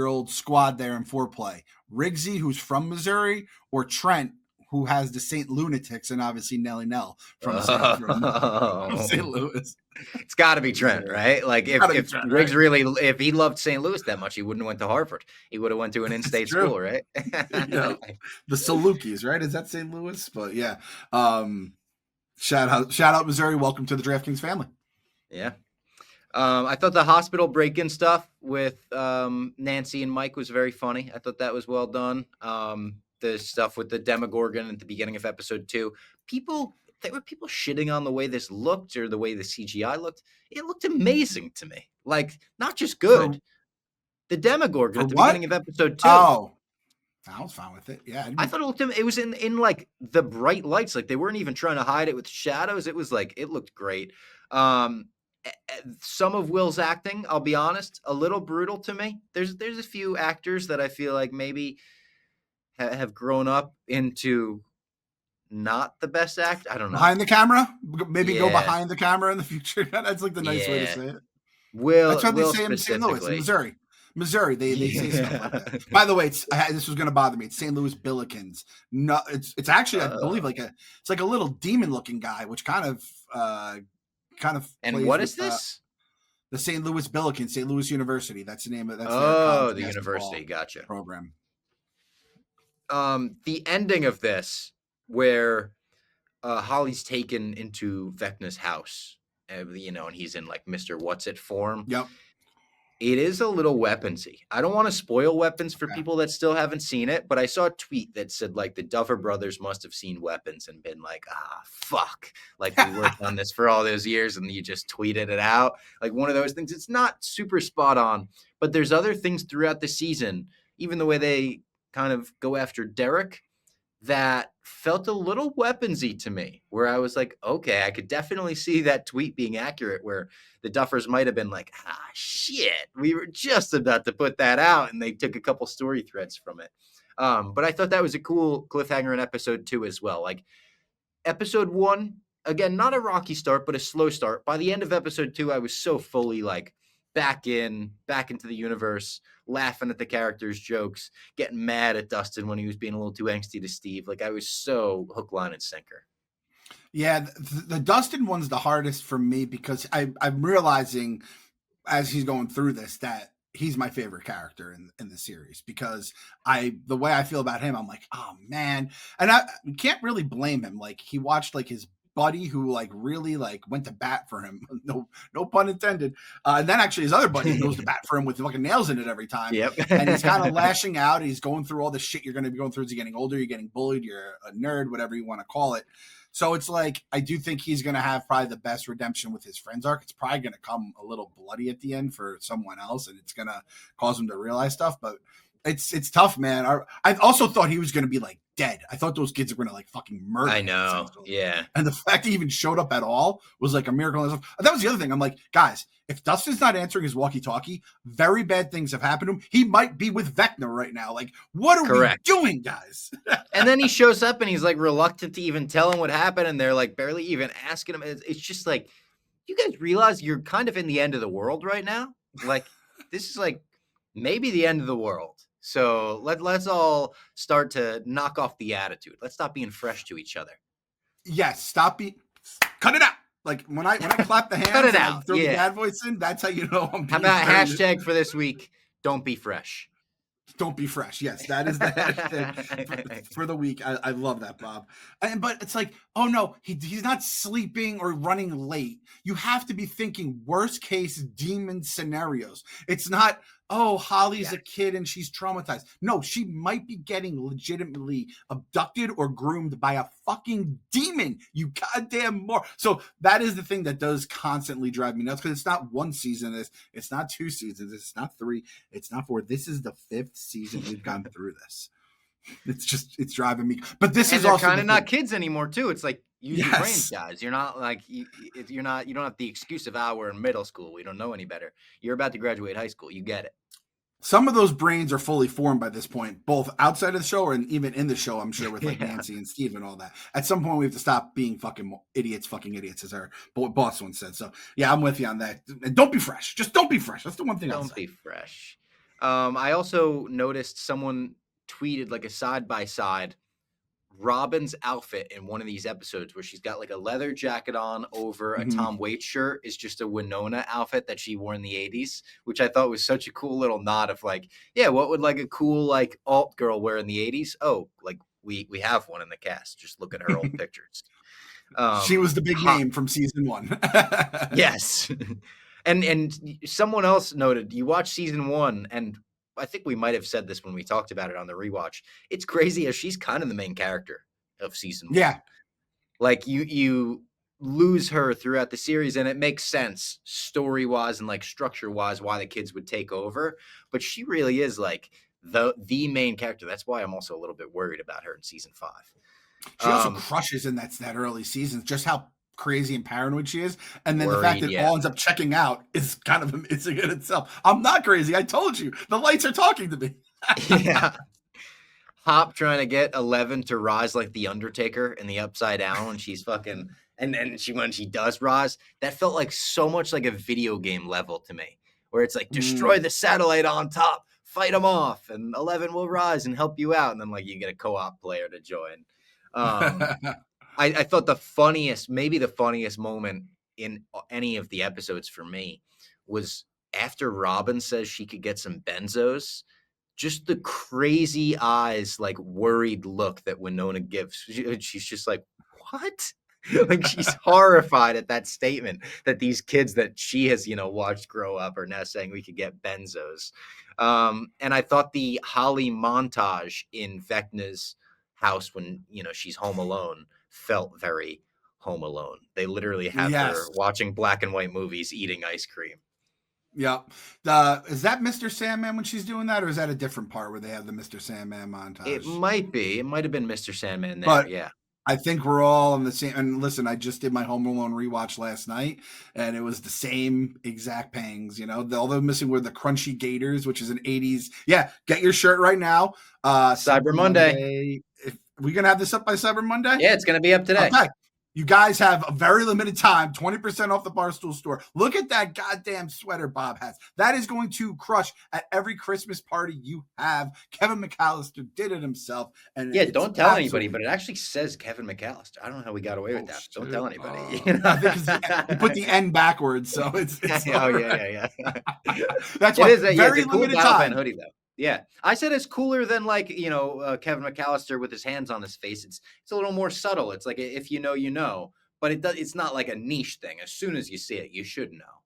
old squad there in foreplay? Riggsy, who's from Missouri, or Trent, who has the St. Lunatics, and obviously Nelly Nell from St. Oh. Louis. It's got to be Trent, Missouri. right? Like Gotta be if Trent, Riggs right? really, if he loved St. Louis that much, he wouldn't have went to Harvard. He would have went to an It's in-state true. school, right? Yeah. The Salukis, right? Is that St. Louis? But yeah. Um, shout out Missouri. Welcome to the DraftKings family. Yeah. I thought the hospital break-in stuff with Nancy and Mike was very funny. I thought that was well done. The stuff with the Demogorgon at the beginning of episode 2, there were people shitting on the way this looked or the way the CGI looked. It looked amazing to me. Like, not just For good. The Demogorgon for at the what? beginning of episode 2. Oh, I was fine with it. Yeah, I thought it was in like the bright lights. Like they weren't even trying to hide it with shadows. It was like it looked great. Um, some of Will's acting, I'll be honest, a little brutal to me. There's a few actors that I feel like maybe have grown up into not the best act. I don't know. behind the camera. Maybe go Yeah, behind the camera in the future. That's like the nice way to yeah. say it. That's Will why they Will say in St. Louis, specifically. Missouri. Missouri, they say stuff like Yeah. that. By the way, this was going to bother me. It's St. Louis Billikens. No, it's actually I believe Uh, it's like a little demon looking guy, which kind of and plays what with is this? the St. Louis Billikens, St. Louis University. That's the name of that's their Oh, college the university. basketball Gotcha. program. The ending of this, where Holly's taken into Vecna's house, and he's in like Mr. What's It form. Yep. It is a little weaponsy. I don't want to spoil Weapons for Okay. people that still haven't seen it, but I saw a tweet that said like the Duffer brothers must have seen Weapons and been like, fuck. Like we worked on this for all those years and you just tweeted it out. Like one of those things. It's not super spot on, but there's other things throughout the season, even the way they kind of go after Derek, that felt a little weaponsy to me, where I was like, okay, I could definitely see that tweet being accurate, where the Duffers might have been like, shit, we were just about to put that out, and they took a couple story threads from it. But I thought that was a cool cliffhanger in episode 2 as well. Like episode 1, again, not a rocky start, but a slow start. By the end of episode 2, I was so fully like back into the universe, laughing at the characters' jokes, getting mad at Dustin when he was being a little too angsty to Steve. Like I was so hook, line, and sinker. Yeah, the Dustin one's the hardest for me because I'm realizing as he's going through this that he's my favorite character in the series because the way I feel about him, I'm like, oh man. And I can't really blame him. Like he watched like his buddy who like really like went to bat for him. No pun intended. And then actually his other buddy goes to bat for him with fucking nails in it every time. Yep. And he's kind of lashing out. He's going through all the shit you're going to be going through as you're getting older. You're getting bullied. You're a nerd, whatever you want to call it. So it's like, I do think he's going to have probably the best redemption with his friends arc. It's probably going to come a little bloody at the end for someone else, and it's going to cause him to realize stuff. But it's tough, man. I also thought he was going to be like dead. I thought those kids were going to like fucking murder I him, know. essentially. Yeah. And the fact he even showed up at all was like a miracle. That was the other thing. I'm like, guys, if Dustin's not answering his walkie-talkie, very bad things have happened to him. He might be with Vecna right now. Like, what are we doing, guys? And then he shows up and he's like reluctant to even tell him what happened, and they're like barely even asking him. It's just like, you guys realize you're kind of in the end of the world right now? Like, this is like maybe the end of the world. So let's all start to knock off the attitude. Let's stop being fresh to each other. Yes, cut it out. Like when I clap the hands Cut it and out. I throw the bad voice in, that's how you know I'm being How about hashtag for this week? Don't be fresh. Don't be fresh. Yes, that is the hashtag for the week. I love that, Bob. But it's like, oh no, he's not sleeping or running late. You have to be thinking worst case demon scenarios. It's not, oh, Holly's a kid and she's traumatized. No, she might be getting legitimately abducted or groomed by a fucking demon. You goddamn more. So that is the thing that does constantly drive me nuts, because it's not one season. It's not 2 seasons. It's not 3. It's not 4. This is the 5th season we've gone through this. It's driving me. But this is also kind of not kids anymore too. It's like, use your brains, Yes. guys. You're not like you don't have the excuse of we're in middle school, we don't know any better. You're about to graduate high school. You get it. some of those brains are fully formed by this point, both outside of the show and even in the show, I'm sure, with like Yeah. Nancy and Steve and all that. At some point, we have to stop being fucking idiots, as our boss once said. So, yeah, I'm with you on that. And don't be fresh. Just don't be fresh. That's the one thing I'll Don't say. be fresh. I also noticed someone tweeted like a side by side Robin's outfit in one of these episodes where she's got like a leather jacket on over a Mhm. Tom Waits shirt is just a Winona outfit that she wore in the 80s, which I thought was such a cool little nod of like, yeah, what would like a cool like alt girl wear in the 80s? Oh, like we have one in the cast. Just look at her old pictures. She was the big Hot. name from season one. Yes. And someone else noted you watch season 1 and I think we might have said this when we talked about it on the rewatch. It's crazy as she's kind of the main character of season 1. Yeah. Like you lose her throughout the series and it makes sense story-wise and like structure-wise why the kids would take over, but she really is like the main character. That's why I'm also a little bit worried about her in season 5. She also crushes in that early seasons, just how crazy and paranoid she is. And then the fact Worried, that yeah. all ends up checking out is kind of amazing in itself. I'm not crazy. I told you. The lights are talking to me. Yeah. Hop trying to get 11 to rise like the Undertaker in the Upside Down when she's fucking and then when she does rise, that felt like so much like a video game level to me, where it's like destroy the satellite on top, fight them off, and 11 will rise and help you out, and then like you get a co-op player to join. Um, I thought maybe the funniest moment in any of the episodes for me was after Robin says she could get some benzos, just the crazy eyes, like worried look that Winona gives. She's just like, what? Like she's horrified at that statement that these kids that she has, watched grow up are now saying we could get benzos. And I thought the Holly montage in Vecna's house when, she's home alone felt very home alone. They literally have her Yes. watching black and white movies, eating ice cream. Yep. Is that Mr. Sandman when she's doing that, or is that a different part where they have the Mr. Sandman It montage? might be. It might have been Mr. Sandman there. But Yeah. I think we're all on the same. And listen, I just did my Home Alone rewatch last night, and it was the same exact pangs. All they're missing were the crunchy gators, which is an '80s. Yeah, get your shirt right now. Cyber Monday. If we gonna have this up by Cyber Monday? Yeah, it's going to be up today. Okay. You guys have a very limited time, 20% off the Barstool store. Look at that goddamn sweater Bob has. That is going to crush at every Christmas party you have. Kevin McAllister did it himself. And Yeah, don't tell anybody, but it actually says Kevin McAllister. I don't know how we got away with that. Don't tell anybody. I think you put the N backwards, so it's Oh, yeah. That's why it's very a cool limited battle fan time. hoodie, though. Yeah, I said it's cooler than like Kevin McAllister with his hands on his face. It's a little more subtle. It's like if you know, you know, but it's not like a niche thing. As soon as you see it, you should know.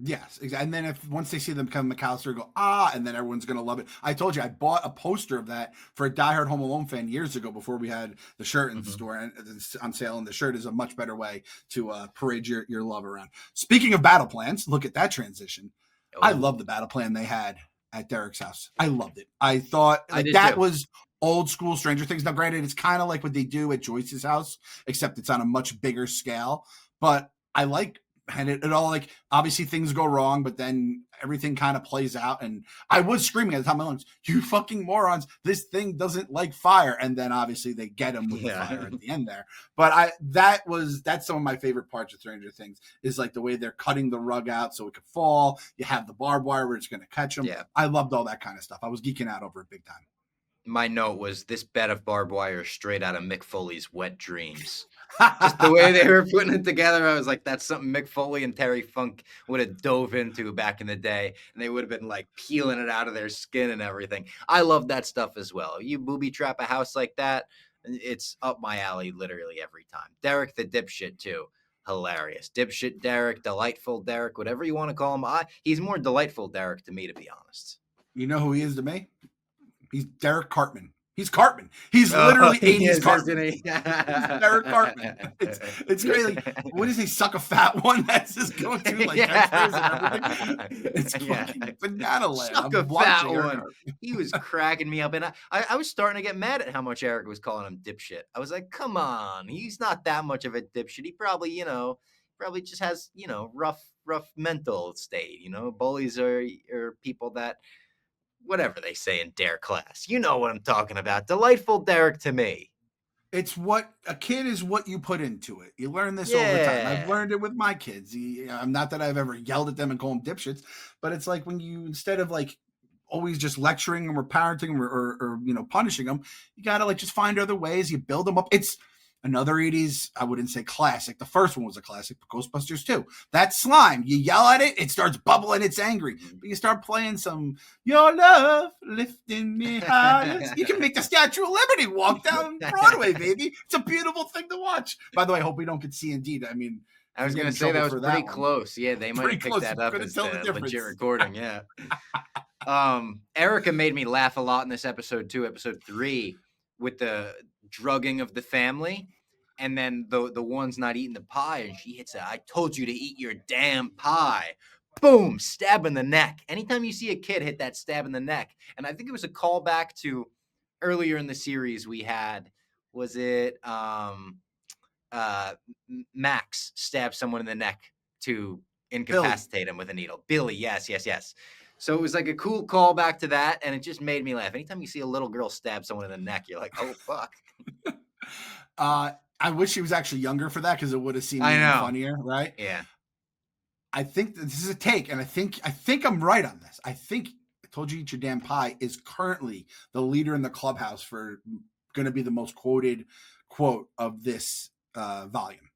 Yes, exactly. And then once they see them come McAllister, go and then everyone's gonna love it. I told you I bought a poster of that for a diehard Home Alone fan years ago before we had the shirt in the store and it's on sale. And the shirt is a much better way to parade your love around. Speaking of battle plans, look at that transition. I love the battle plan they had at Derek's house. I loved it. I thought that was old school Stranger Things. Now, granted, it's kind of like what they do at Joyce's house, except it's on a much bigger scale. But I like, and it all like obviously things go wrong, but then everything kind of plays out. And I was screaming at the time, you fucking morons, this thing doesn't like fire. And then obviously they get him with the fire at the end there. But that's some of my favorite parts of Stranger Things is like the way they're cutting the rug out so it could fall. You have the barbed wire where it's going to catch them. Yeah. I loved all that kind of stuff. I was geeking out over it big time. My note was this bed of barbed wire straight out of Mick Foley's Wet Dreams. Just the way they were putting it together, I was like, that's something Mick Foley and Terry Funk would have dove into back in the day, and they would have been like peeling it out of their skin and everything. I love that stuff as well. You booby trap a house like that, it's up my alley literally every time. Derek the dipshit too. Hilarious. Dipshit Derek, delightful Derek, whatever you want to call him. He's more delightful Derek to me, to be honest. You know who he is to me? He's Derek Cartman. He's Cartman. He's literally 80s Cartman. He's Derek Cartman. It's crazy. What is he? Suck a fat one? That's just going to like and everything. It's fucking banana land. Suck a fat one. He was cracking me up, and I was starting to get mad at how much Eric was calling him dipshit. I was like, come on, he's not that much of a dipshit. He probably, probably just has, rough mental state. Bullies are people that whatever they say in Dare class. You know what I'm talking about. Delightful Derek to me. It's what a kid is, what you put into it. You learn this over time. I've Yeah. learned it with my kids. I'm not that I've ever yelled at them and called them dipshits, but it's like when you, instead of like always just lecturing them or parenting them or punishing them, you got to like just find other ways. You build them up. It's another 80s, I wouldn't say classic. The first one was a classic, but Ghostbusters 2. That slime, you yell at it, it starts bubbling, it's angry. But you start playing some Your Love Lifting Me High. You can make the Statue of Liberty walk down Broadway, baby. It's a beautiful thing to watch. By the way, I hope we don't get C&D. I mean, I was going to say that was pretty close. Yeah, they might have picked that up as the legit recording. Yeah. Erica made me laugh a lot in this episode too, episode 3, with the drugging of the family, and then the one's not eating the pie, and she hits it. I told you to eat your damn pie. Boom, stab in the neck. Anytime you see a kid hit that stab in the neck, and I think it was a callback to earlier in the series we had, was it Max stabbed someone in the neck to incapacitate him with a needle. Billy, yes. So it was like a cool callback to that, and it just made me laugh. Anytime you see a little girl stab someone in the neck, you're like, oh, fuck. I wish she was actually younger for that, because it would have seemed even funnier, right? Yeah. I think this is a take, and I think I'm right on this. I think I Told You to Eat Your Damn Pie is currently the leader in the clubhouse for going to be the most quoted quote of this volume.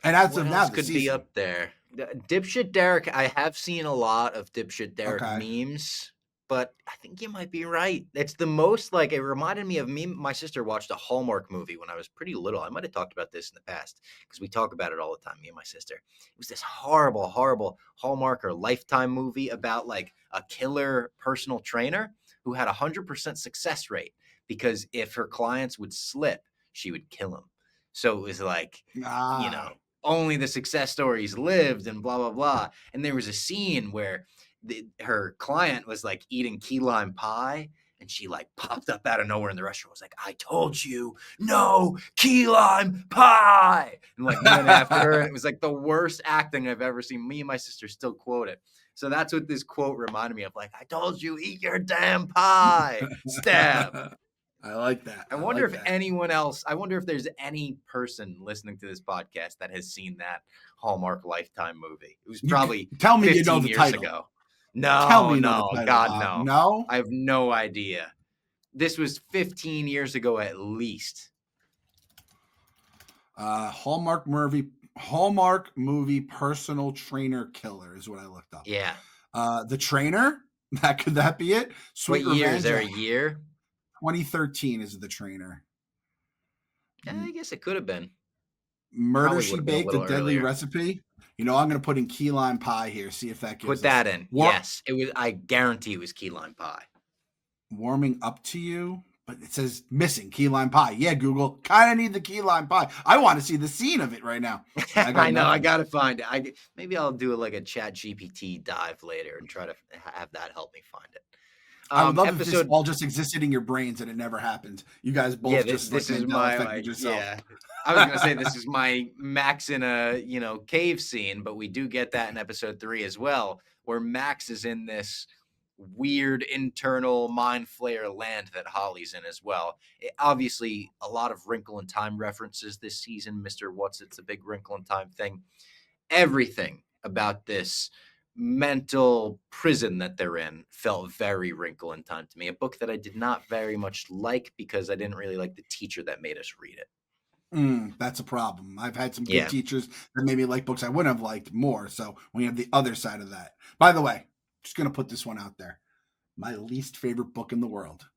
And as of now, could be up there. Dipshit Derek, I have seen a lot of Dipshit Derek memes, but I think you might be right. It's the most, like, it reminded me of me. My sister watched a Hallmark movie when I was pretty little. I might have talked about this in the past because we talk about it all the time, me and my sister. It was this horrible, horrible Hallmark or Lifetime movie about like a killer personal trainer who had 100% success rate because if her clients would slip, she would kill them. So it was like, only the success stories lived and blah, blah, blah. And there was a scene where her client was like eating key lime pie, and she like popped up out of nowhere in the restaurant, was like, I told you, no key lime pie, and like went after her. And it was like the worst acting I've ever seen. Me and my sister still quote it. So that's what this quote reminded me of. Like, I told you, eat your damn pie. Stab. I like that. I wonder if anyone else, I wonder if there's any person listening to this podcast that has seen that Hallmark Lifetime movie. It was probably 15 years ago. No, tell me no, title, God, no. No? I have no idea. This was 15 years ago at least. Hallmark movie personal trainer killer is what I looked up. Yeah. The Trainer? Could that be it? Sweet What year? Revenge. Is there a year? 2013 is The Trainer. Yeah, I guess it could have been. Murder She Baked, A Deadly Recipe. You know, I'm going to put in key lime pie here. See if that gives Put that in. Yes, it was. I guarantee it was key lime pie. Warming Up to You, but it says missing key lime pie. Yeah, Google. Kind of need the key lime pie. I want to see the scene of it right now. I know. I got to find it. Maybe I'll do like a Chat GPT dive later and try to have that help me find it. I would love if this all just existed in your brains and it never happened. You guys both this is my yeah. I was gonna say this is my Max in a cave scene, but we do get that in episode 3 as well, where Max is in this weird internal mind flayer land that Holly's in as well. Obviously, a lot of Wrinkle in Time references this season. Mr. What's-It's a big Wrinkle in Time thing. Everything about this mental prison that they're in felt very Wrinkle in Time to me. A book that I did not very much like because I didn't really like the teacher that made us read it. That's a problem. I've had some good teachers that made me like books I wouldn't have liked more. So when you have the other side of that. By the way, just going to put this one out there. My least favorite book in the world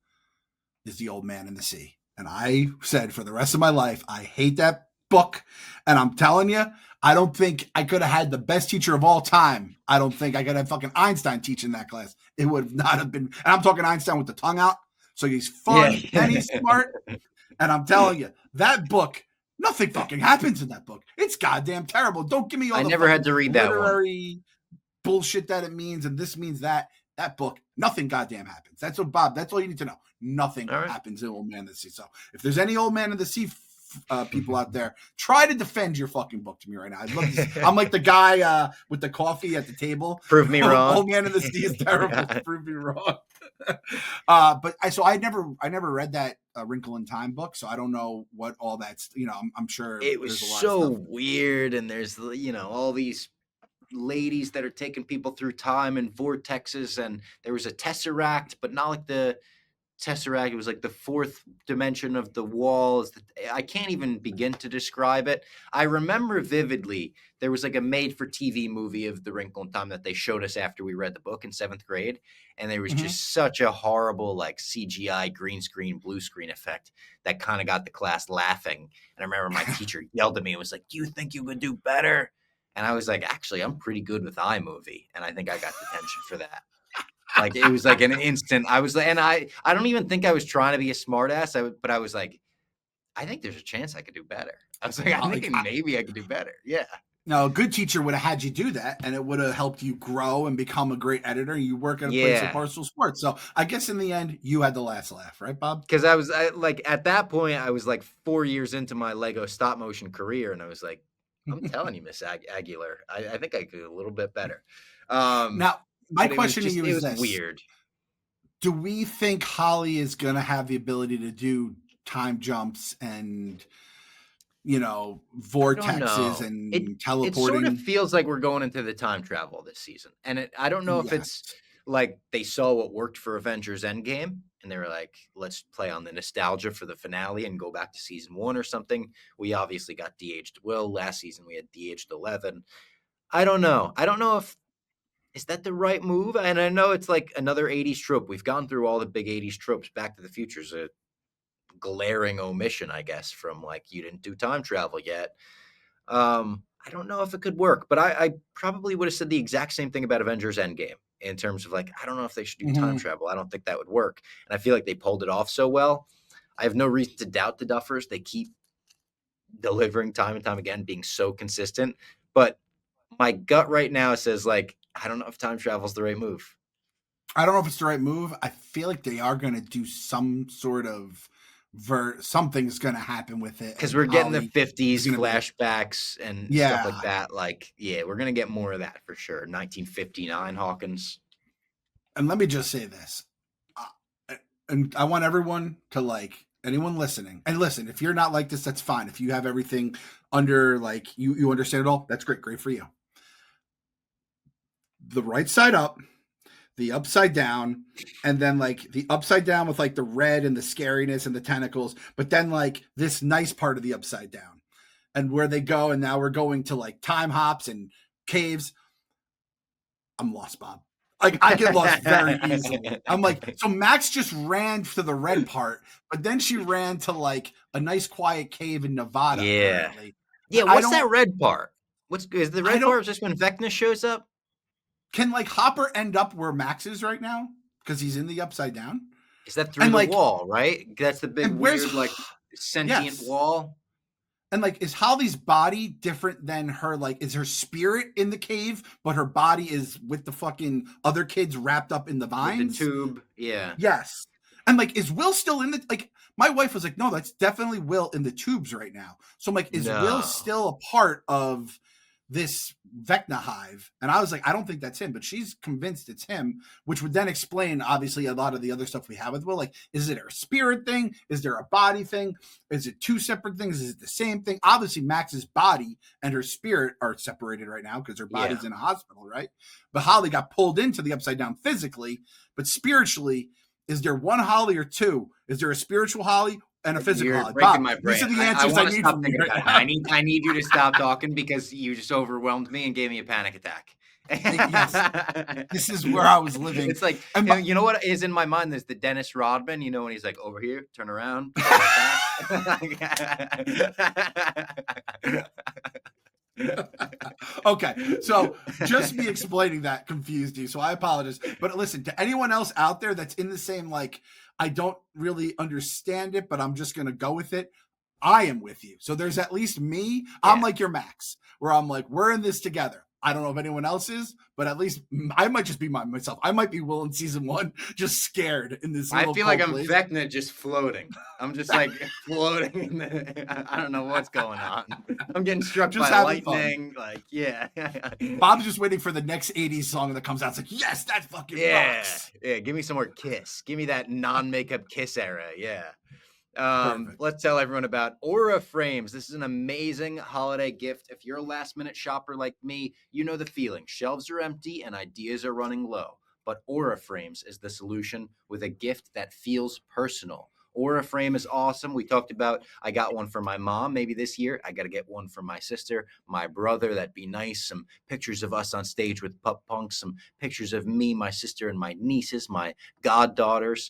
is The Old Man and the Sea. And I said for the rest of my life, I hate that book. And I'm telling you, I don't think I could have had the best teacher of all time. I don't think I could have fucking Einstein teaching that class. It would not have been. And I'm talking Einstein with the tongue out. So he's fun and he's smart. And I'm telling you, that book, nothing fucking happens in that book. It's goddamn terrible. Don't give me all I the never had to read that literary bullshit that it means and this means that. That book, nothing goddamn happens. That's what, Bob, that's all you need to know. Nothing happens in Old Man of the Sea. So if there's any Old Man of the Sea people out there, try to defend your fucking book to me right now. I'd love to. I'm like the guy with the coffee at the table. Prove me wrong. Old Man in the Sea is terrible. Prove me wrong. But I never read that Wrinkle in Time book, so I don't know what all that's. I'm sure it was there's a lot so of stuff. weird, and there's all these ladies that are taking people through time and vortexes, and there was a tesseract, but not like the tesseract. It was like the fourth dimension of the walls. I can't even begin to describe it. I remember vividly there was like a made-for-TV movie of The Wrinkle in Time that they showed us after we read the book in 7th grade, and there was just such a horrible like CGI green screen, blue screen effect that kind of got the class laughing. And I remember my teacher yelled at me and was like, "Do you think you could do better?" And I was like, "Actually, I'm pretty good with iMovie," and I think I got detention for that. Like, it was like an instant. I was like, and I don't even think I was trying to be a smartass. But I was like, I think there's a chance I could do better. I was like, I'm thinking maybe I could do better. Yeah. No, a good teacher would have had you do that, and it would have helped you grow and become a great editor. You work at a place like Barstool Sports. So I guess in the end, you had the last laugh, right, Bob? Because like at that point, I was like 4 years into my Lego stop motion career, and I was like, I'm telling you, Miss Aguilar, I think I could do a little bit better. Now, my question to you is this. Weird. Do we think Holly is going to have the ability to do time jumps and, vortexes and teleporting? It sort of feels like we're going into the time travel this season. And I don't know if it's like they saw what worked for Avengers Endgame and they were like, let's play on the nostalgia for the finale and go back to season 1 or something. We obviously got de-aged Will. Last season we had de-aged 11. I don't know. I don't know if is that the right move? And I know it's like another 80s trope. We've gone through all the big 80s tropes. Back to the Future's a glaring omission, I guess, from like you didn't do time travel yet. I don't know if it could work, but I probably would have said the exact same thing about Avengers Endgame in terms of like, I don't know if they should do time travel. I don't think that would work. And I feel like they pulled it off so well. I have no reason to doubt the Duffers. They keep delivering time and time again, being so consistent. But my gut right now says like, I don't know if time travel is the right move. I don't know if it's the right move. I feel like they are going to do some sort of something's going to happen with it. Because we're getting the 50s flashbacks and stuff like that. Like, we're going to get more of that for sure. 1959 Hawkins. And let me just say this. And I want everyone to like, anyone listening. And listen, if you're not like this, that's fine. If you have everything under like, you understand it all, that's great. Great for you. The right side up, the upside down, and then like the upside down with like the red and the scariness and the tentacles, but then like this nice part of the upside down and where they go. And now we're going to like time hops and caves. I'm lost, Bob. Like I get lost very easily. I'm like, so Max just ran to the red part, but then she ran to like a nice quiet cave in Nevada. Apparently. Yeah. What's that red part? Is the red part just when Vecna shows up? Can like Hopper end up where Max is right now? Because he's in the upside down. Is that through the wall, right? That's the big weird like sentient wall. And like, is Holly's body different than her? Like, is her spirit in the cave, but her body is with the fucking other kids wrapped up in the vines? With the tube, yeah. Yes. And like, is Will still in the like? My wife was like, no, that's definitely Will in the tubes right now. So I'm like, is Will still a part of this Vecna hive? And I was like, I don't think that's him, but she's convinced it's him, which would then explain obviously a lot of the other stuff we have with Will. Like, is it a spirit thing? Is there a body thing? Is it two separate things? Is it the same thing? Obviously Max's body and her spirit are separated right now because her body's in a hospital, right? But Holly got pulled into the upside down physically, but spiritually, is there one Holly or two? Is there a spiritual Holly and a physical Holly? Breaking my brain. These are the answers I need from you. I need you to stop talking because you just overwhelmed me and gave me a panic attack. Yes. This is where I was living. It's like, you know what is in my mind? There's the Dennis Rodman, you know, when he's like, over here, turn around. Okay, so just me explaining that confused you, so I apologize. But listen, to anyone else out there that's in the same, like, I don't really understand it, but I'm just going to go with it, I am with you. So there's at least me. I'm like your Max, where I'm like, we're in this together. I don't know if anyone else is, but at least I might just be myself. I might be Will in season 1, just scared in this I little feel like cold I'm place. Vecna just floating. I'm just like floating. I don't know what's going on. I'm getting struck Just by having fun. lightning. Like, yeah. Bob's just waiting for the next 80s song that comes out. It's like, yes, that fucking Yeah. rocks. Yeah. Give me some more Kiss. Give me that non-makeup Kiss era. Yeah. Perfect. Let's tell everyone about Aura Frames. This is an amazing holiday gift. If you're a last minute shopper like me, you know the feeling. Shelves are empty and ideas are running low. But Aura Frames is the solution with a gift that feels personal. Aura Frame is awesome. We talked about I got one for my mom maybe this year. I got to get one for my sister, my brother. That'd be nice. Some pictures of us on stage with Pup Punks, some pictures of me, my sister, and my nieces, my goddaughters.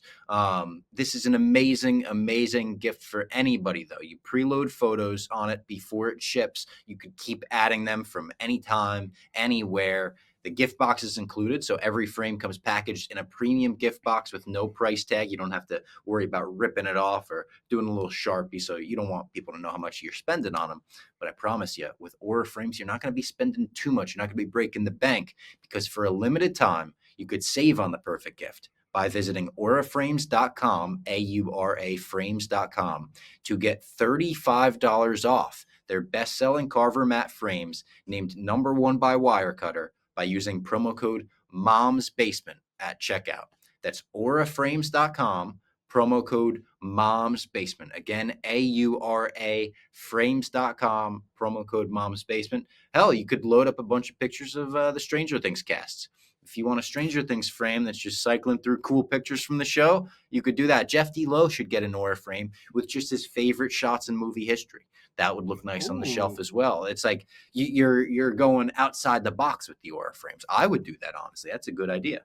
This is an amazing, amazing gift for anybody, though. You preload photos on it before it ships. You could keep adding them from anytime, anywhere. The gift box is included, so every frame comes packaged in a premium gift box with no price tag. You don't have to worry about ripping it off or doing a little Sharpie, so you don't want people to know how much you're spending on them. But I promise you, with Aura frames, you're not going to be spending too much. You're not going to be breaking the bank, because for a limited time, you could save on the perfect gift by visiting auraframes.com, AURAFrames.com, to get $35 off their best-selling Carver matte frames named #1 by Wirecutter by using promo code MOMSBASEMENT at checkout. That's auraframes.com, promo code MOMSBASEMENT. Again, AURAFrames.com, promo code MOMSBASEMENT. Hell, you could load up a bunch of pictures of the Stranger Things casts. If you want a Stranger Things frame that's just cycling through cool pictures from the show, you could do that. Jeff D. Lowe should get an Aura frame with just his favorite shots in movie history. That would look nice on the shelf Ooh. as well. It's like you're going outside the box with the Aura frames. I would do that, honestly. That's a good idea.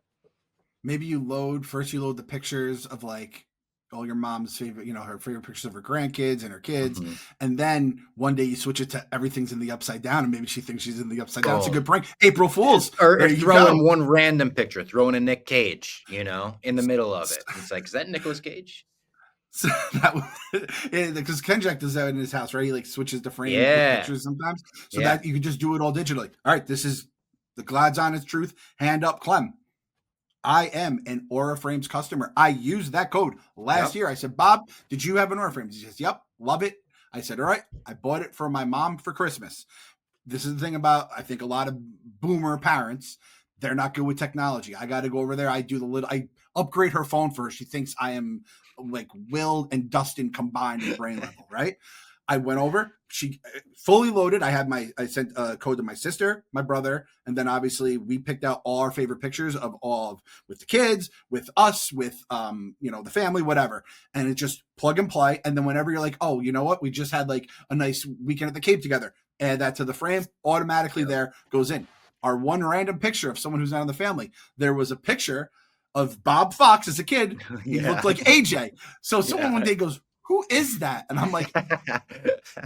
Maybe you load the pictures of like all your mom's favorite, her favorite pictures of her grandkids and her kids. Mhm. And then one day you switch it to everything's in the upside down, and maybe she thinks she's in the upside down. It's a Oh, good prank. April Fools. or There you throw in go. one random picture, throw in a Nick Cage, in the middle of it. It's like, is that Nicolas Cage? So that because Kenjack does that in his house, right? He like switches the frames with Yeah. pictures sometimes, so Yeah. that you can just do it all digitally. All right, this is the Glad's honest truth. Hand up, Clem. I am an Aura Frames customer. I used that code last year. I said, Bob, did you have an Aura Frames? He says, yep, love it. I said, all right, I bought it for my mom for Christmas. This is the thing about, I think, a lot of boomer parents, they're not good with technology. I got to go over there. I upgrade her phone first. She thinks I am like Will and Dustin combined in brain level, right? I went over, she fully loaded. I sent a code to my sister, my brother, and then obviously we picked out all our favorite pictures of with the kids, with us, with the family, whatever. And it just plug and play. And then whenever you're like, oh, you know what? We just had like a nice weekend at the Cape together. Add that to the frame, automatically there goes in. Our one random picture of someone who's not in the family. There was a picture of Bob Fox as a kid. He looked like AJ. So someone one day goes, who is that? And I'm like,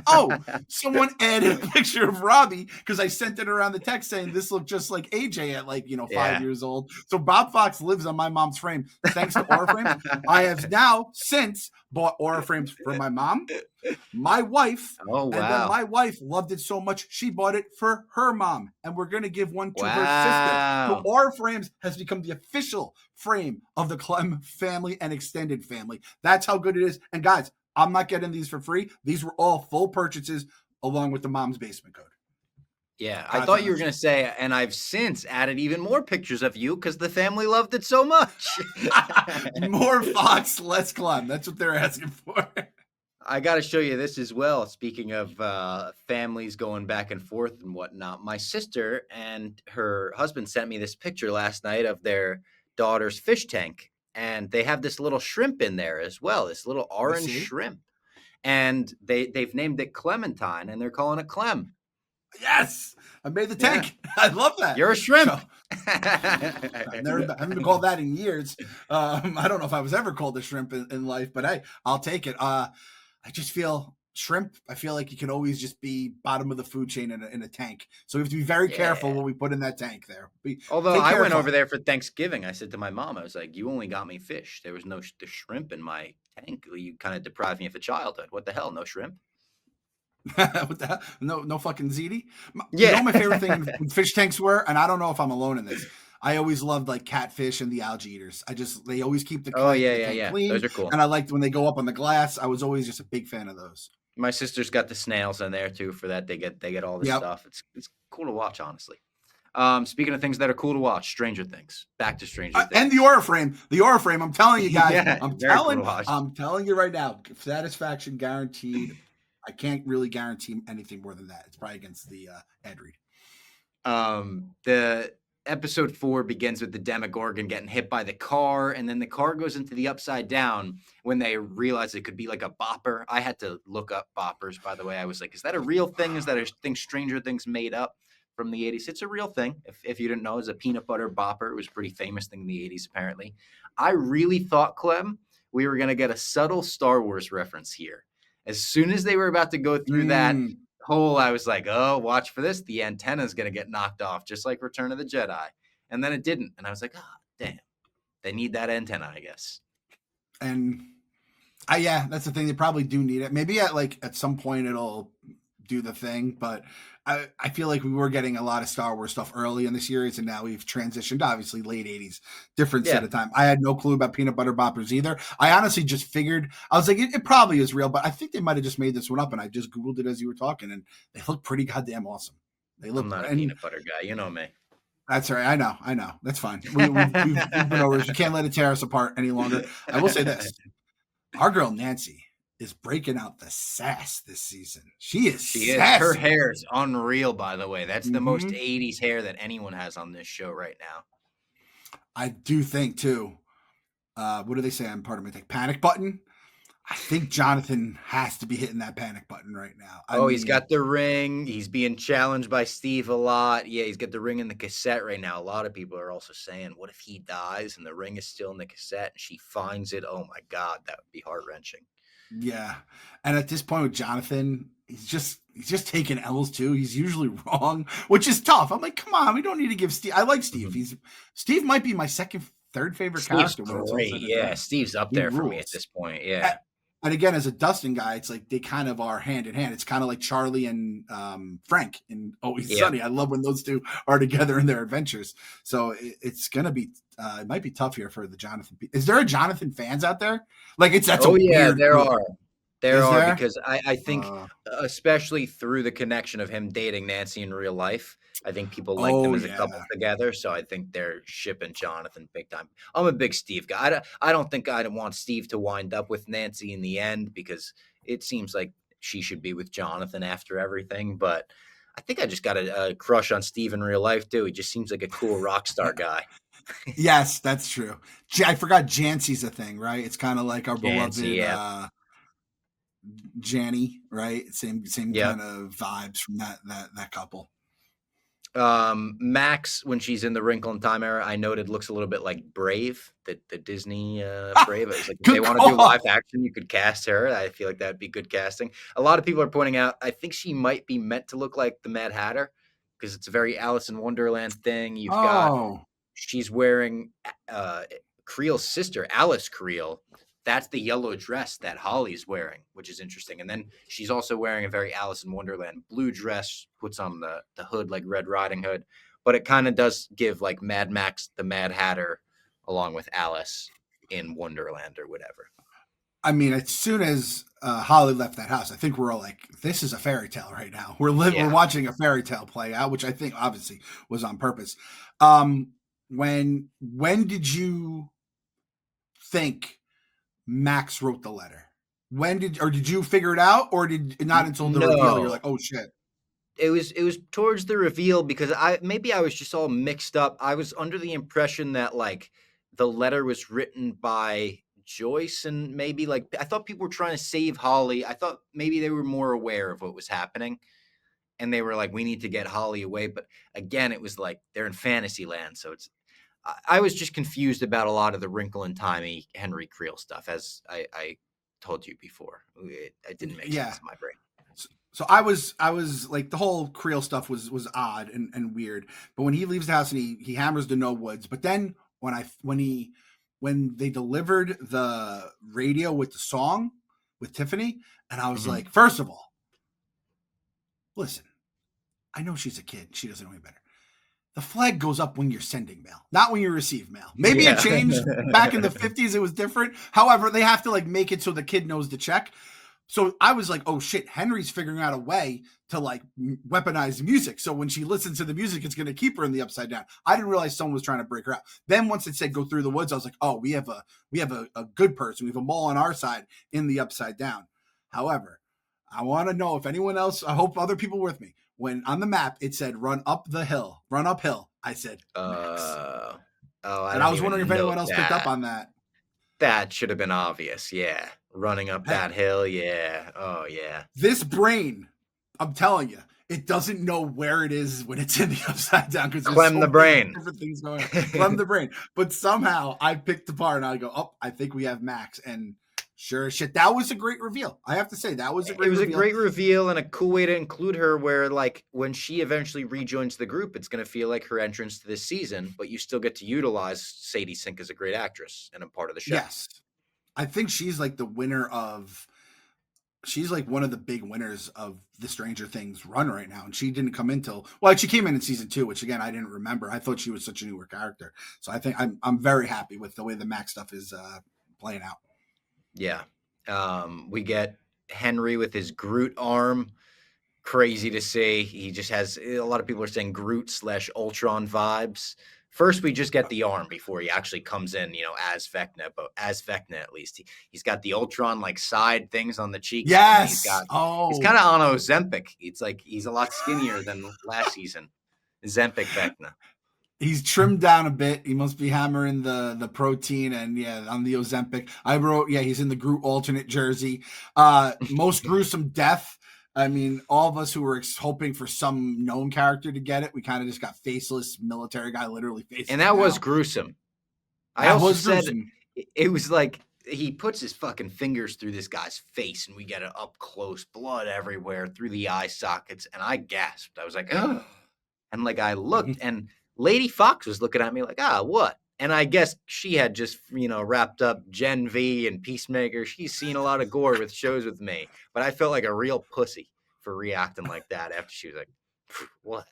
oh, someone added a picture of Robbie because I sent it around the text saying this looked just like AJ at 5 years old. So Bob Fox lives on my mom's frame. Thanks to Aura Frames. I have now since bought Aura Frames for my mom, my wife. Oh, wow. And then my wife loved it so much, she bought it for her mom. And we're going to give one to her sister. So Aura Frames has become the official frame of the Clem family and extended family. That's how good it is. And guys, I'm not getting these for free. These were all full purchases along with the Mom's Basement code. Yeah, I thought you were going to say, and I've since added even more pictures of you because the family loved it so much. More Fox, less Clem. That's what they're asking for. I got to show you this as well. Speaking of families going back and forth and whatnot, my sister and her husband sent me this picture last night of their daughter's fish tank. And they have this little shrimp in there as well, this little orange shrimp. And they've named it Clementine, and they're calling it Clem. Yes, I made the tank. Yeah. I love that. You're a shrimp. So, I haven't been called that in years. I don't know if I was ever called a shrimp in life, but hey, I'll take it. I just feel shrimp. I feel like you can always just be bottom of the food chain in a tank. So we have to be very careful what we put in that tank there. Although I went over there for Thanksgiving, I said to my mom, I was like, you only got me fish. There was no the shrimp in my tank. You kind of deprived me of a childhood. What the hell? No shrimp? What the hell? No fucking ziti. You know Yeah. what my favorite thing in fish tanks were, and I don't know if I'm alone in this. I always loved like catfish and the algae eaters. They always keep Oh, yeah, the yeah, tank yeah. clean, Those are cool. and I liked when they go up on the glass. I was always just a big fan of those. My sister's got the snails in there too for that. They get all this Yep. stuff. It's cool to watch, honestly. Speaking of things that are cool to watch, Stranger Things. Back to Stranger And the Things. aura frame, I'm telling you guys, Yeah, very cool to watch. I'm telling you right now, satisfaction guaranteed. I can't really guarantee anything more than that. It's probably against the ad read. The episode 4 begins with the Demogorgon getting hit by the car, and then the car goes into the upside down when they realize it could be like a bopper. I had to look up boppers, by the way. I was like, is that a real thing? Is that a thing Stranger Things made up from the 80s? It's a real thing. If you didn't know, it's a peanut butter bopper. It was a pretty famous thing in the 80s, apparently. I really thought, Clem, we were going to get a subtle Star Wars reference here. As soon as they were about to go through that hole, I was like, oh, watch for this. The antenna is going to get knocked off, just like Return of the Jedi. And then it didn't. And I was like, oh, damn. They need that antenna, I guess. And yeah, that's the thing. They probably do need it. Maybe at some point it'll do the thing, but I feel like we were getting a lot of Star Wars stuff early in the series, and now we've transitioned, obviously, late 80s, different set of time. I had no clue about peanut butter boppers either. I honestly just figured, I was like, it probably is real, but I think they might have just made this one up, and I just Googled it as you were talking, and they look pretty goddamn awesome. I'm not a peanut butter guy. You know me. That's all right. I know. That's fine. We've been over this. You can't let it tear us apart any longer. I will say this. Our girl Nancy is breaking out the sass this season. She is. Her hair is unreal, by the way. That's the most 80s hair that anyone has on this show right now. I do think too. What do they say on part of my thing? Panic button. I think Jonathan has to be hitting that panic button right now. He's got the ring. He's being challenged by Steve a lot. Yeah, he's got the ring in the cassette right now. A lot of people are also saying, what if he dies and the ring is still in the cassette and she finds it? Oh my God, that would be heart-wrenching. Yeah. And at this point with Jonathan, he's just taking L's too. He's usually wrong, which is tough. I'm like, come on, we don't need to give Steve. I like Steve. Steve might be my third favorite Steve's character. Great. Yeah, Steve's up there for me at this point. Yeah. And again, as a Dustin guy, it's like they kind of are hand in hand. It's kind of like Charlie and Frank in Always Sunny. I love when those two are together in their adventures. So it's gonna be it might be tough here for the Jonathan. Is there a Jonathan fans out there? Like weird there group. are. There Is are there? because I think especially through the connection of him dating Nancy in real life, I think people like them as a couple together. So I think they're shipping Jonathan big time. I'm a big Steve guy. I don't think I'd want Steve to wind up with Nancy in the end because it seems like she should be with Jonathan after everything. But I think I just got a crush on Steve in real life too. He just seems like a cool rock star guy. Yes, that's true. I forgot Jancy's a thing, right? It's kind of like our Jancy, beloved Janny, right? Same kind of vibes from that couple. Max, when she's in the Wrinkle in Time era, I noted looks a little bit like Brave, the Disney Brave. It's like if they want to do live action, you could cast her. I feel like that'd be good casting. A lot of people are pointing out, I think she might be meant to look like the Mad Hatter because it's a very Alice in Wonderland thing. You've got she's wearing Creel's sister, Alice Creel. That's the yellow dress that Holly's wearing, which is interesting. And then she's also wearing a very Alice in Wonderland blue dress, puts on the hood like Red Riding Hood. But it kind of does give like Mad Max, the Mad Hatter, along with Alice in Wonderland or whatever. I mean, as soon as Holly left that house, I think we're all like, this is a fairy tale right now. We're watching a fairy tale play out, which I think obviously was on purpose. When did you think Max wrote the letter? Did you figure it out, or did not until the reveal? You're like, oh shit. It was towards the reveal because I was just all mixed up. I was under the impression that like the letter was written by Joyce and maybe like I thought people were trying to save Holly. I thought maybe they were more aware of what was happening. And they were like, we need to get Holly away. But again, it was like they're in fantasy land. So I was just confused about a lot of the Wrinkle in Time Henry Creel stuff, as I told you before. It didn't make sense in my brain. So I was like the whole Creel stuff was odd and weird. But when he leaves the house and he hammers the No Woods, but then when they delivered the radio with the song with Tiffany, and I was like, first of all, listen, I know she's a kid. She doesn't know any better. The flag goes up when you're sending mail, not when you receive mail. Maybe it changed back in the 50s. It was different. However, they have to like make it so the kid knows to check. So I was like, oh shit, Henry's figuring out a way to like weaponize music. So when she listens to the music, it's going to keep her in the upside down. I didn't realize someone was trying to break her out. Then once it said go through the woods, I was like, oh, we have a good person. We have a mole on our side in the upside down. However, I want to know if anyone else, I hope other people were with me. When on the map, it said run up the hill, run uphill. I said, Max. And I was wondering if anyone else picked up on that. That should have been obvious. Yeah. Running up that hill. Yeah. Oh, yeah. This brain, I'm telling you, it doesn't know where it is when it's in the upside down because there's Clem the brain. Different things going on. Clem the brain. But somehow I picked apart and I go, oh, I think we have Max. And sure as shit, that was a great reveal. I have to say, that was a great reveal. It was a great reveal and a cool way to include her where, like, when she eventually rejoins the group, it's going to feel like her entrance to this season, but you still get to utilize Sadie Sink as a great actress and a part of the show. Yes. I think she's like the winner of, she's like one of the big winners of the Stranger Things run right now. And she didn't come in till, well, she came in season 2, which again, I didn't remember. I thought she was such a newer character. So I think I'm very happy with the way the Max stuff is playing out. Yeah. We get Henry with his Groot arm. Crazy to see. He just has, a lot of people are saying Groot/Ultron vibes. First, we just get the arm before he actually comes in, as Vecna, but as Vecna, at least. He's got the Ultron, like, side things on the cheeks. Yes! He's kind of on Ozempic. It's like he's a lot skinnier than last season. Ozempic Vecna. He's trimmed down a bit. He must be hammering the protein and, on the Ozempic. I wrote, he's in the Groot alternate jersey. Most gruesome death. I mean, all of us who were hoping for some known character to get it, we kind of just got faceless military guy, literally faceless. And that was gruesome. I also said it was like he puts his fucking fingers through this guy's face, and we get it up close, blood everywhere through the eye sockets, and I gasped. I was like, oh. And like I looked, and Lady Fox was looking at me like, what? And I guess she had just, wrapped up Gen V and Peacemaker. She's seen a lot of gore with shows with me. But I felt like a real pussy for reacting like that after she was like, what?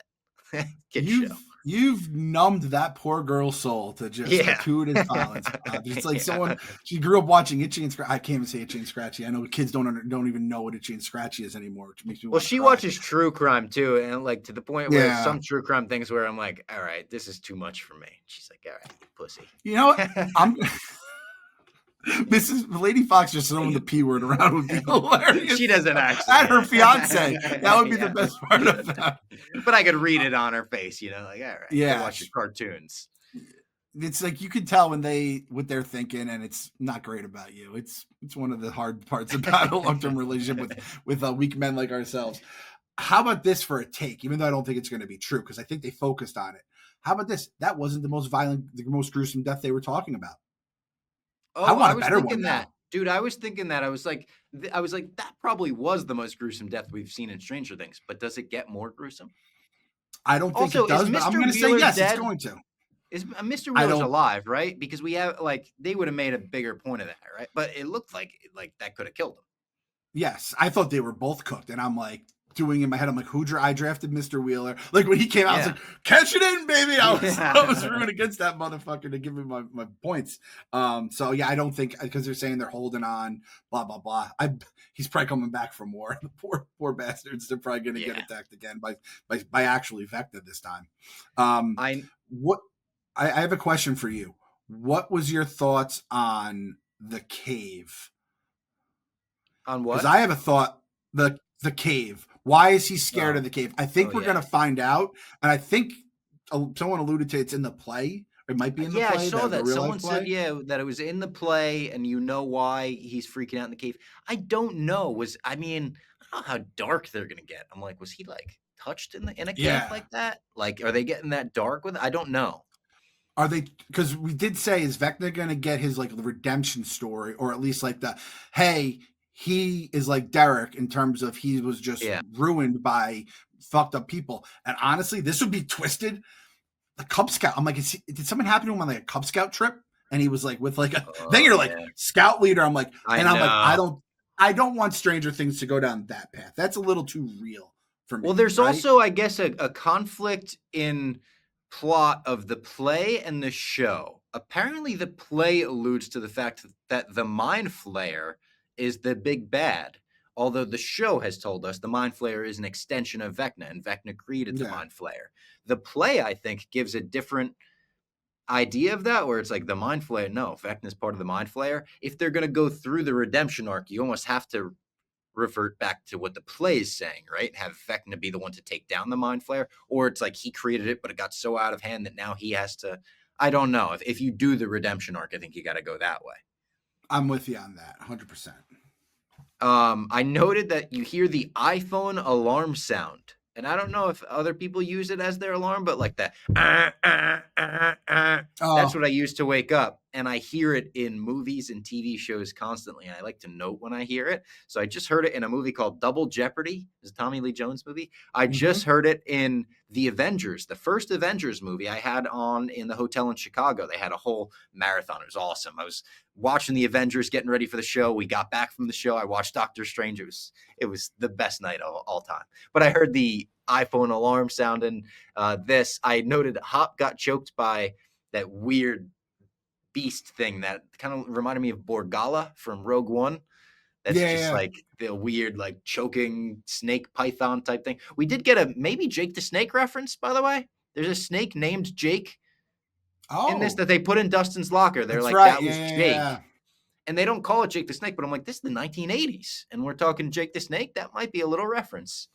You've numbed that poor girl's soul to just gratuitous violence. It's like someone, she grew up watching Itchy and Scratchy. I can't even say Itchy and Scratchy. I know kids don't even know what Itchy and Scratchy is anymore, which makes me well, she watches true crime too, and like to the point where some true crime things where I'm like, all right, this is too much for me. She's like, all right, you pussy. You know what? Mrs. Lady Fox just throwing the P word around would be hilarious. She doesn't actually. At her fiance. That would be the best part of that. But I could read it on her face, like, all right, watch your cartoons. It's like you can tell what they're thinking, and it's not great about you. It's one of the hard parts about a long-term relationship with weak men like ourselves. How about this for a take, even though I don't think it's going to be true, because I think they focused on it. How about this? That wasn't the most violent, the most gruesome death they were talking about. Oh, I was thinking that. Dude, I was thinking that. I was like, that probably was the most gruesome death we've seen in Stranger Things, but does it get more gruesome? I don't think it does, but I'm going to say yes, it's going to. Is Mr. Wheeler's alive, right? Because we have, they would have made a bigger point of that, right? But it looked like that could have killed him. Yes, I thought they were both cooked, and I'm like, doing in my head, I'm like, I drafted Mr. Wheeler. Like when he came out, I was like, catch it in, baby. I was rooting against that motherfucker to give me my points. So yeah, I don't think, because they're saying they're holding on, blah, blah, blah. He's probably coming back for more. The poor bastards. They're probably going to get attacked again by actually Vecna this time. I have a question for you. What was your thoughts on the cave? On what? Because I have a thought, the cave. Why is he scared of the cave? I think we're going to find out. And I think someone alluded to it's in the play. It might be in the play. Yeah, I saw that. Someone said, that it was in the play, and you know why he's freaking out in the cave. I don't know. I don't know how dark they're going to get. I'm like, was he touched in a cave like that? Are they getting that dark with it? I don't know. Are they, because we did say, is Vecna going to get his redemption story, or at least hey, he is like Derek in terms of he was just ruined by fucked up people. And honestly, this would be twisted. The Cub Scout. I'm like, did something happen to him on a Cub Scout trip? And he was with then you're scout leader. I'm like, I don't want Stranger Things to go down that path. That's a little too real for Well, me, there's right? also, I guess, a conflict in plot of the play and the show. Apparently, the play alludes to the fact that the Mind Flayer is the big bad, although the show has told us the Mind Flayer is an extension of Vecna, and Vecna created the Yeah. Mind Flayer. The play, I think, gives a different idea of that, where it's like the Mind Flayer. No, Vecna is part of the Mind Flayer. If they're going to go through the redemption arc, you almost have to revert back to what the play is saying, right? Have Vecna be the one to take down the Mind Flayer, or it's like he created it, but it got so out of hand that now he has to. I don't know. If you do the redemption arc, I think you got to go that way. I'm with you on that 100%. I noted that you hear the iPhone alarm sound. And I don't know if other people use it as their alarm, but like that, that's Oh, what I use to wake up. And I hear it in movies and TV shows constantly. And I like to note when I hear it. So I just heard it in a movie called Double Jeopardy. It's a Tommy Lee Jones movie. I mm-hmm. just heard it in The Avengers, the first Avengers movie I had on in the hotel in Chicago. They had a whole marathon. It was awesome. I was watching the Avengers, getting ready for the show. We got back from the show. I watched Doctor Strange. It was the best night of all time. But I heard the iPhone alarm sound, and this I noted Hop got choked by that weird beast thing that kind of reminded me of Borgala from Rogue One. That's Yeah, just yeah. like the weird, like choking snake python type thing. We did get a maybe Jake the Snake reference, by the way. There's a snake named Jake in this Oh, that they put in Dustin's locker. They're that's like, right. that Yeah, was yeah, Jake. yeah. And they don't call it Jake the Snake, but I'm like, this is the 1980s. And we're talking Jake the Snake. That might be a little reference.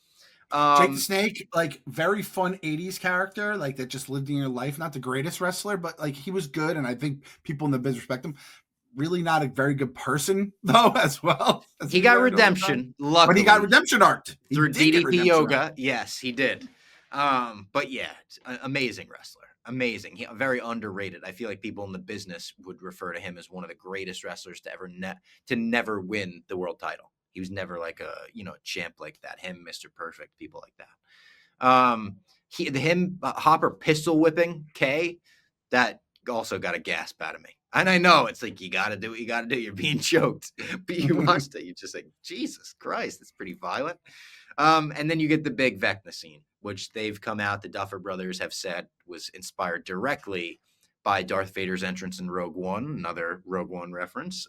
Jake the Um, Snake, like very fun '80s character, like that just lived in your life. Not the greatest wrestler, but like he was good, and I think people in the biz respect him. Really not a very good person though, as well as he we got learned over time. redemption, But he got luckily, redemption arced. He through did get DDP redemption arced. Yoga. Yes, he did. But yeah, amazing wrestler. Amazing. Very underrated. I feel like people in the business would refer to him as one of the greatest wrestlers to ever to never win the world title. He was never like a champ like that. Him, Mr. Perfect, people like that. Hopper pistol whipping K, that also got a gasp out of me. And I know it's like you got to do what you got to do. You're being choked, but you watched it. You're just like, Jesus Christ, it's pretty violent. And then you get the big Vecna scene, which they've come out. The Duffer Brothers have said was inspired directly by Darth Vader's entrance in Rogue One, another Rogue One reference.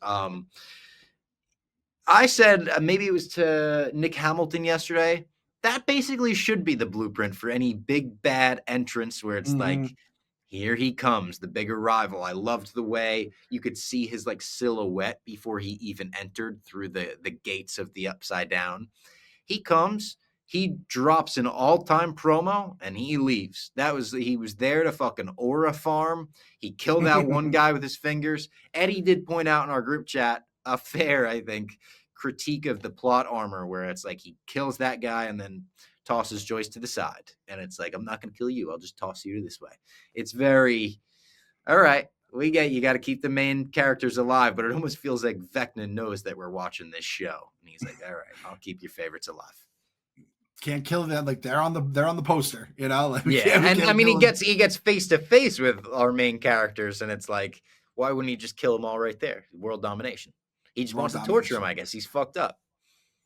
I said maybe it was to Nick Hamilton yesterday. That basically should be the blueprint for any big bad entrance where it's like, Mm-hmm. here he comes, the bigger rival. I loved the way you could see his like silhouette before he even entered through the gates of the Upside Down. He comes, he drops an all-time promo, and he leaves. He was there to fucking aura farm. He killed that one guy with his fingers. Eddie did point out in our group chat a fair, I think, critique of the plot armor where it's like he kills that guy and then tosses Joyce to the side. And it's like, I'm not going to kill you. I'll just toss you this way. It's very, all right, we get you got to keep the main characters alive, but it almost feels like Vecna knows that we're watching this show. And he's like, all right, I'll keep your favorites alive. Can't kill them. Like they're on the poster, you know. Like we Yeah, and I can't mean kill them. he gets face to face with our main characters, and it's like, why wouldn't he just kill them all right there? World domination. He just World wants to torture him. domination. I guess he's fucked up.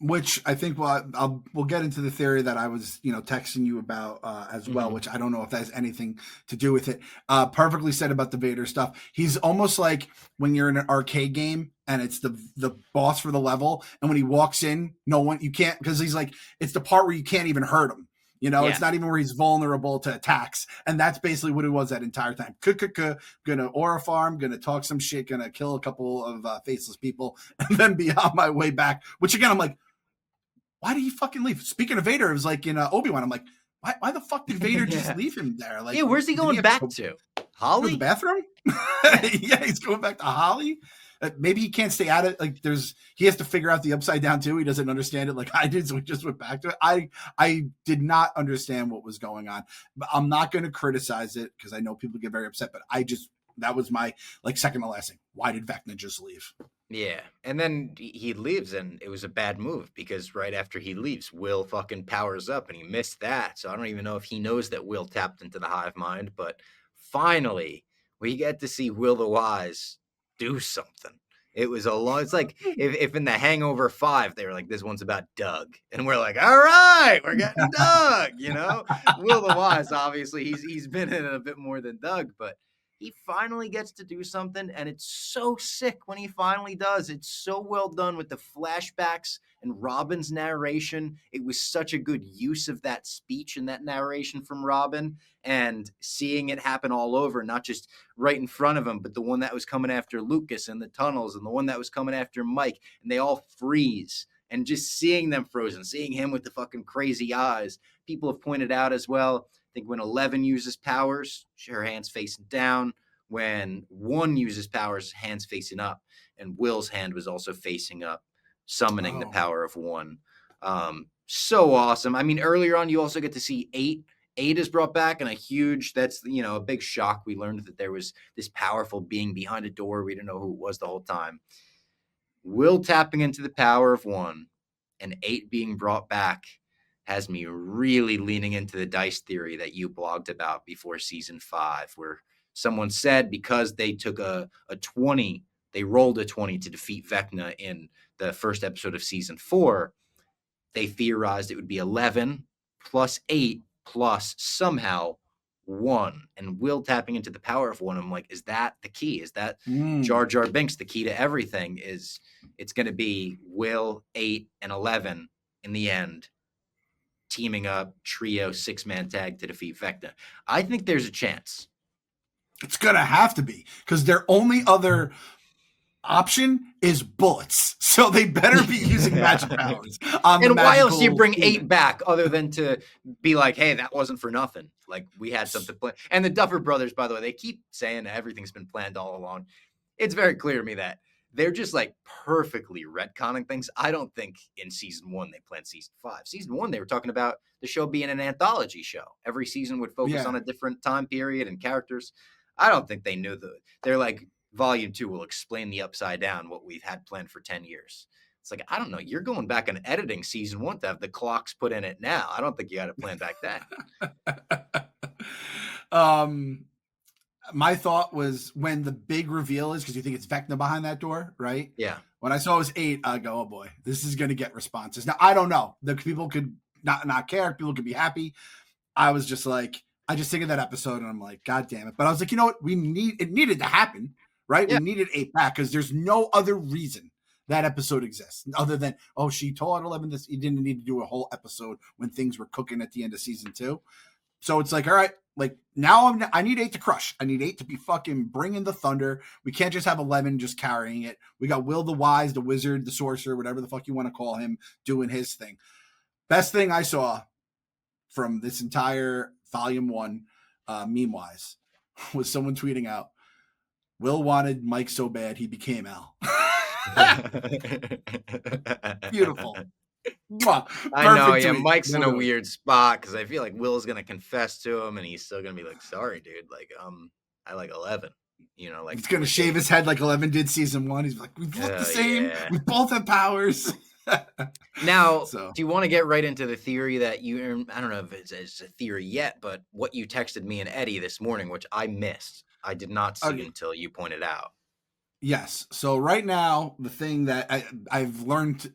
Which I think we'll get into the theory that I was texting you about as well, Mm-hmm. which I don't know if that has anything to do with it. Perfectly said about the Vader stuff. He's almost like when you're in an arcade game and it's the boss for the level, and when he walks in, no one you can't because he's like it's the part where you can't even hurt him. Yeah, It's not even where he's vulnerable to attacks, and that's basically what it was that entire time. Gonna aura farm, gonna talk some shit, gonna kill a couple of faceless people, and then be on my way back. Which again, I'm like, why did he fucking leave? Speaking of Vader, it was like in Obi-Wan. I'm like, why the fuck did Vader just yeah, leave him there? Like, yeah. Where's he did he going have to back go to? to the Holly? bathroom? Yeah, Yeah, he's going back to Holly. Maybe he can't stay at it. Like, he has to figure out the Upside Down too. He doesn't understand it like I did, so we just went back to it. I did not understand what was going on, but I'm not going to criticize it because I know people get very upset. But that was my second to last thing. Why did Vecna just leave? yeah. And then he leaves, and it was a bad move because right after he leaves, Will fucking powers up, and he missed that. So I don't even know if he knows that Will tapped into the hive mind. But finally, we get to see Will the Wise do something. It was a long. It's like if in the Hangover 5 they were like, this one's about Doug, and we're like, all right, we're getting Doug. Will the Wise, obviously he's been in it a bit more than Doug, but he finally gets to do something, and it's so sick when he finally does. It's so well done with the flashbacks and Robin's narration. It was such a good use of that speech and that narration from Robin, and seeing it happen all over, not just right in front of him, but the one that was coming after Lucas in the tunnels and the one that was coming after Mike, and they all freeze. And just seeing them frozen, seeing him with the fucking crazy eyes. People have pointed out as well, I think when 11 uses powers, her hands facing down. When 1 uses powers, hands facing up. And Will's hand was also facing up, summoning the power of 1. So awesome. I mean, earlier on, you also get to see 8. 8 is brought back, and that's a big shock. We learned that there was this powerful being behind a door. We didn't know who it was the whole time. Will tapping into the power of 1 and 8 being brought back has me really leaning into the dice theory that you blogged about before season 5, where someone said because they took a 20, they rolled a 20 to defeat Vecna in the first episode of season 4. They theorized it would be 11 plus 8 plus somehow 1. And Will tapping into the power of 1. I'm like, is that the key? Is that Jar Jar Binks, the key to everything? It's going to be Will, 8, and 11 in the end, teaming up, trio, 6-man tag to defeat Vecna. I think there's a chance. It's going to have to be, because their only other option is bullets. So they better be using magic powers. And why else do you bring 8 back other than to be like, hey, that wasn't for nothing? Like, we had something planned. And the Duffer Brothers, by the way, they keep saying everything's been planned all along. It's very clear to me that they're just like perfectly retconning things. I don't think in season 1 they planned season 5. Season 1, they were talking about the show being an anthology show. Every season would focus on a different time period and characters. I don't think they knew they're like, Volume 2 will explain the Upside Down, what we've had planned for 10 years. It's like, I don't know. You're going back and editing season 1 to have the clocks put in it now. I don't think you got to plan back then. My thought was when the big reveal is, because you think it's Vecna behind that door, right? Yeah. When I saw it was 8, I go, oh boy, this is going to get responses. Now, I don't know. The people could not care. People could be happy. I was just like, I just think of that episode and I'm like, God damn it. But I was like, you know what? It needed to happen. Right? Yeah. We needed 8 back because there's no other reason that episode exists other than, she told 11 this. You didn't need to do a whole episode when things were cooking at the end of season 2. So it's like, all right, like now I need 8 to crush. I need 8 to be fucking bringing the thunder. We can't just have 11 just carrying it. We got Will the Wise, the wizard, the sorcerer, whatever the fuck you want to call him, doing his thing. Best thing I saw from this entire volume 1, meme-wise, was someone tweeting out, Will wanted Mike so bad he became Al. Beautiful. I know, yeah. Mike's in a weird spot because I feel like Will's gonna confess to him, and he's still gonna be like, "Sorry, dude. Like, I like 11." Like he's gonna shave his head like 11 did season 1. He's like, "We look the same. Yeah. We both have powers." Now, do you want to get right into the theory that I don't know if it's a theory yet, but what you texted me and Eddie this morning, which I missed. I did not see until you pointed out. Yes. So right now, the thing that I've learned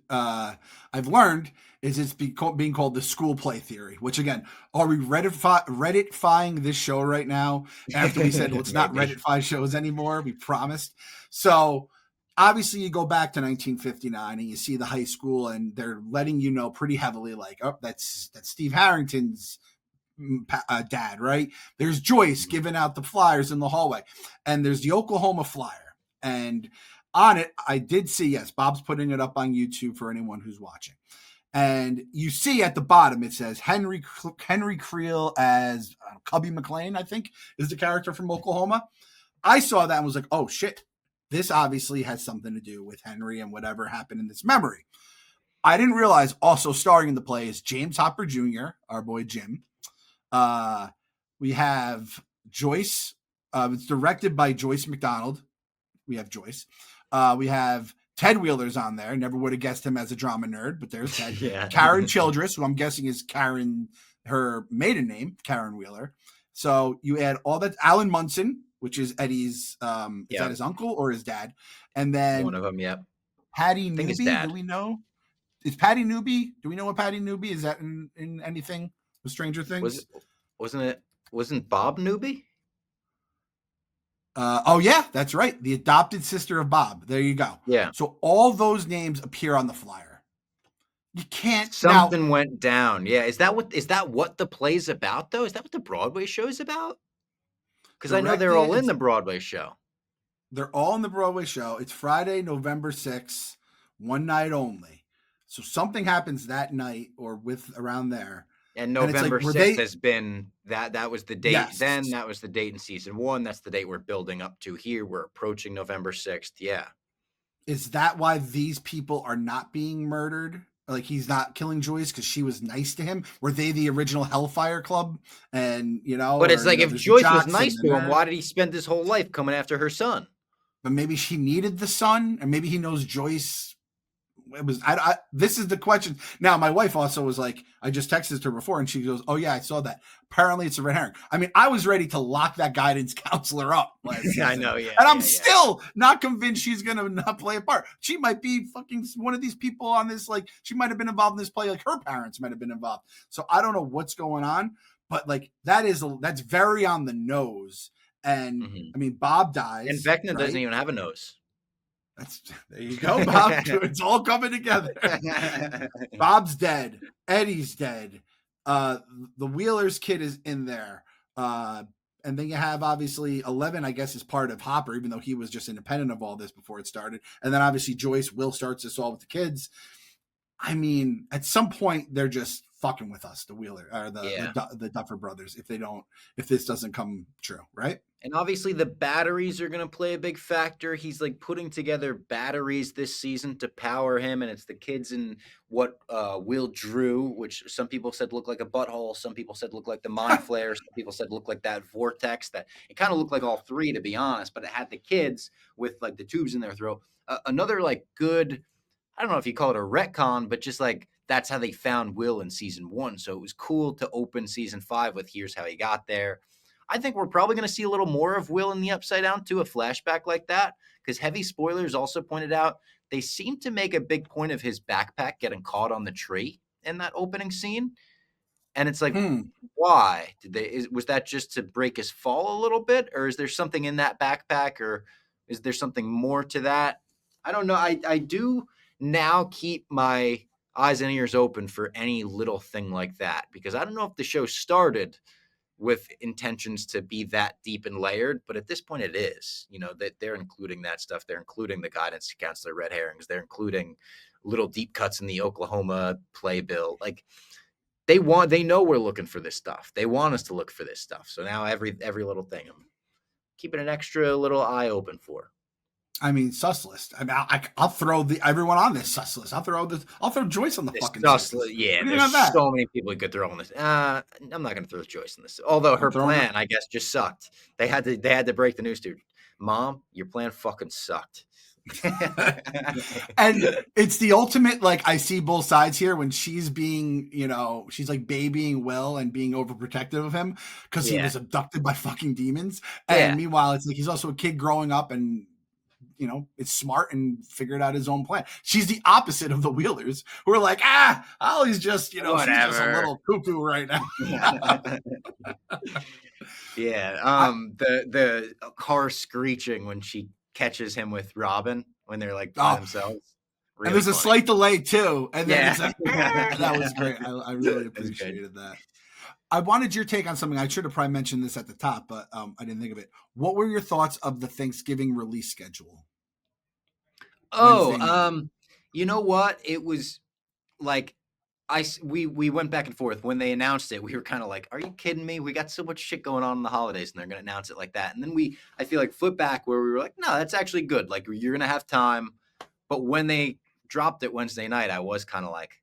is it's being called the school play theory. Which again, are we Reddit-fying this show right now? After we said let's not Reddit-fy shows anymore, we promised. So obviously, you go back to 1959 and you see the high school, and they're letting you know pretty heavily, like, oh, that's Steve Harrington's dad, right? There's Joyce giving out the flyers in the hallway, and there's the Oklahoma flyer, and on it I did see, yes, Bob's putting it up on YouTube for anyone who's watching, and you see at the bottom it says Henry Creel as Cubby McLean, I think is the character from Oklahoma. I saw that and was like, oh shit, this obviously has something to do with Henry and whatever happened in this memory. I didn't realize also starring in the play is James Hopper Jr., our boy Jim. We have Joyce. It's directed by Joyce McDonald. We have Joyce. We have Ted Wheeler's on there. Never would have guessed him as a drama nerd, but there's Ted. Yeah. Karen Childress, who I'm guessing is Karen, her maiden name, Karen Wheeler. So you add all that. Alan Munson, which is Eddie's. Is that Yeah, his uncle or his dad? And one then of them. Yep, Patty I think his Newby. Do dad. we know? Is Patty Newby? Do we know what Patty Newby is? That in anything with Stranger Was it? Things? Wasn't it? Wasn't Bob Newby? Oh yeah, that's right. The adopted sister of Bob. There you go. Yeah. So all those names appear on the flyer. You can't now. Something went down. Yeah. Is that what the play's about though? Is that what the Broadway show's about? Because I know they're Directed. all in the Broadway show. They're all in the Broadway show. It's Friday, November 6th, one night only. So something happens that night or with around there. And And it's like, November were 6th they? has been that was the date Yes. then, that was the date in season 1, that's the date we're building up to here. We're approaching November 6th. Yeah. Is that why these people are not being murdered? Like he's not killing Joyce because she was nice to him? Were they the original Hellfire Club? And But it's or like if there's the Joyce was Johnson nice and to him, her. why did he spend his whole life coming after her son? But maybe she needed the son, and maybe he knows Joyce. It was this is the question. Now, my wife also was like, I just texted her before, and she goes, "Oh yeah, I saw that. Apparently, it's a red herring." I mean, I was ready to lock that guidance counselor up last season. I know, yeah. And I'm yeah. still not convinced she's gonna not play a part. She might be fucking one of these people on this. Like, she might have been involved in this play. Like, her parents might have been involved. So I don't know what's going on, but like that's very on the nose. And Mhm. I mean, Bob And dies. Vecna Right? doesn't even have a nose. There you go, Bob. It's all coming together. Bob's dead. Eddie's dead. The Wheelers kid is in there. And then you have obviously 11, I guess, is part of Hopper, even though he was just independent of all this before it started. And then obviously Joyce Will starts this all with the kids. I mean, at some point they're just fucking with us, the Wheeler or the Duffer brothers, if this doesn't come true, right? And obviously the batteries are going to play a big factor. He's like putting together batteries this season to power him, and it's the kids in what Will drew, which some people said looked like a butthole, some people said looked like the mind flare, some people said looked like that vortex. That it kind of looked like all three, to be honest, but it had the kids with like the tubes in their throat. Another like good, I don't know if you call it a retcon, but just like that's how they found Will in season 1. So it was cool to open season 5 with here's how he got there. I think we're probably going to see a little more of Will in the Upside Down too, a flashback like that, because Heavy Spoilers also pointed out they seem to make a big point of his backpack getting caught on the tree in that opening scene. And it's like, why was that just to break his fall a little bit, or is there something in that backpack, or is there something more to that? I don't know. I do now keep my eyes and ears open for any little thing like that, because I don't know if the show started with intentions to be that deep and layered, but at this point it is. That they're including that stuff. They're including the guidance counselor red herrings. They're including little deep cuts in the Oklahoma playbill. Like they know we're looking for this stuff. They want us to look for this stuff. So now every little thing I'm keeping an extra little eye open for. I mean, sus list. I mean, I'll throw everyone on this sus list. I'll throw Joyce on the fucking sus list. Yeah, there's so many people you could throw on this. I'm not going to throw Joyce in this. Although her plan, I guess, just sucked. They had to break the news to her. Mom, your plan fucking sucked. And it's the ultimate, like, I see both sides here when she's being, she's like babying Will and being overprotective of him because he was abducted by fucking demons. And meanwhile, it's like he's also a kid growing up and it's smart and figured out his own plan. She's the opposite of the Wheelers, who are like, Ollie's just, she's just a little cuckoo right now. The car screeching when she catches him with Robin when they're like by themselves. Really and there's funny. A slight delay too. And then that was great. I really appreciated that. I wanted your take on something. I should have probably mentioned this at the top, but I didn't think of it. What were your thoughts of the Thanksgiving release schedule? You know what? It was like we went back and forth when they announced it. We were kind of like, "Are you kidding me? We got so much shit going on in the holidays, and they're going to announce it like that." And then I feel like flip back where we were like, "No, that's actually good. Like you're going to have time." But when they dropped it Wednesday night, I was kind of like,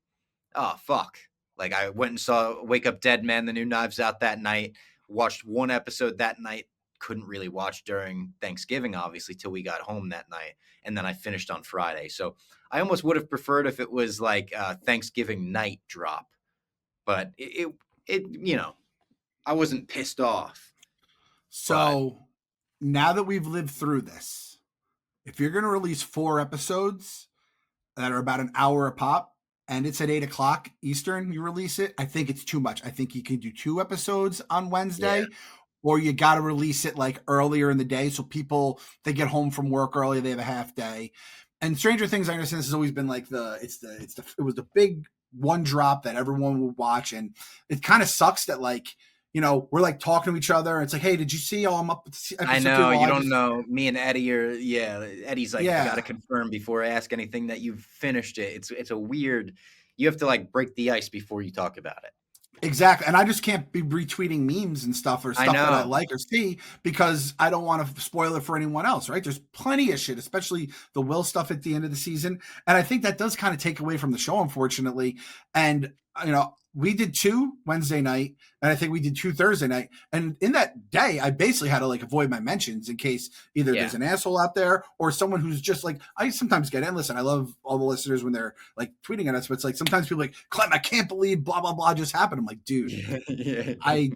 "Oh fuck." Like I went and saw Wake Up Dead Man, the new Knives Out that night, watched one episode that night, couldn't really watch during Thanksgiving, obviously, till we got home that night. And then I finished on Friday. So I almost would have preferred if it was like a Thanksgiving night drop, but it I wasn't pissed off. So now that we've lived through this, if you're going to release 4 episodes that are about an hour a pop, and it's at 8 o'clock Eastern, you release it, I think it's too much. I think you can do 2 episodes on Yeah. Wednesday, or you got to release it like earlier in the day so people, they get home from work early, they have a half day. And Stranger Things, I understand this has always been like it was the big one drop that everyone would watch, and it kind of sucks that like, we're like talking to each other. It's like, hey, did you see? Oh, I'm up with I episode 2. know, Well, you I don't just know. Me and Eddie are Eddie's like, "I gotta yeah. confirm before I ask anything that you've finished it." It's a weird, you have to, like, break the ice before you talk about it. Exactly. And I just can't be retweeting memes and stuff or I stuff that I know. like or see because I don't want to spoil it for anyone else, right? There's plenty of shit, especially the Will stuff at the end of the season. And I think that does kind of take away from the show, unfortunately. And, we did 2 Wednesday night, and I think we did 2 Thursday night. And in that day, I basically had to like avoid my mentions in case either Yeah. there's an asshole out there or someone who's just like, I sometimes get it. And listen, I love all the listeners when they're like tweeting at us, but it's like sometimes people are like, Clem, I can't believe blah, blah, blah just happened. I'm like, dude, Yeah. I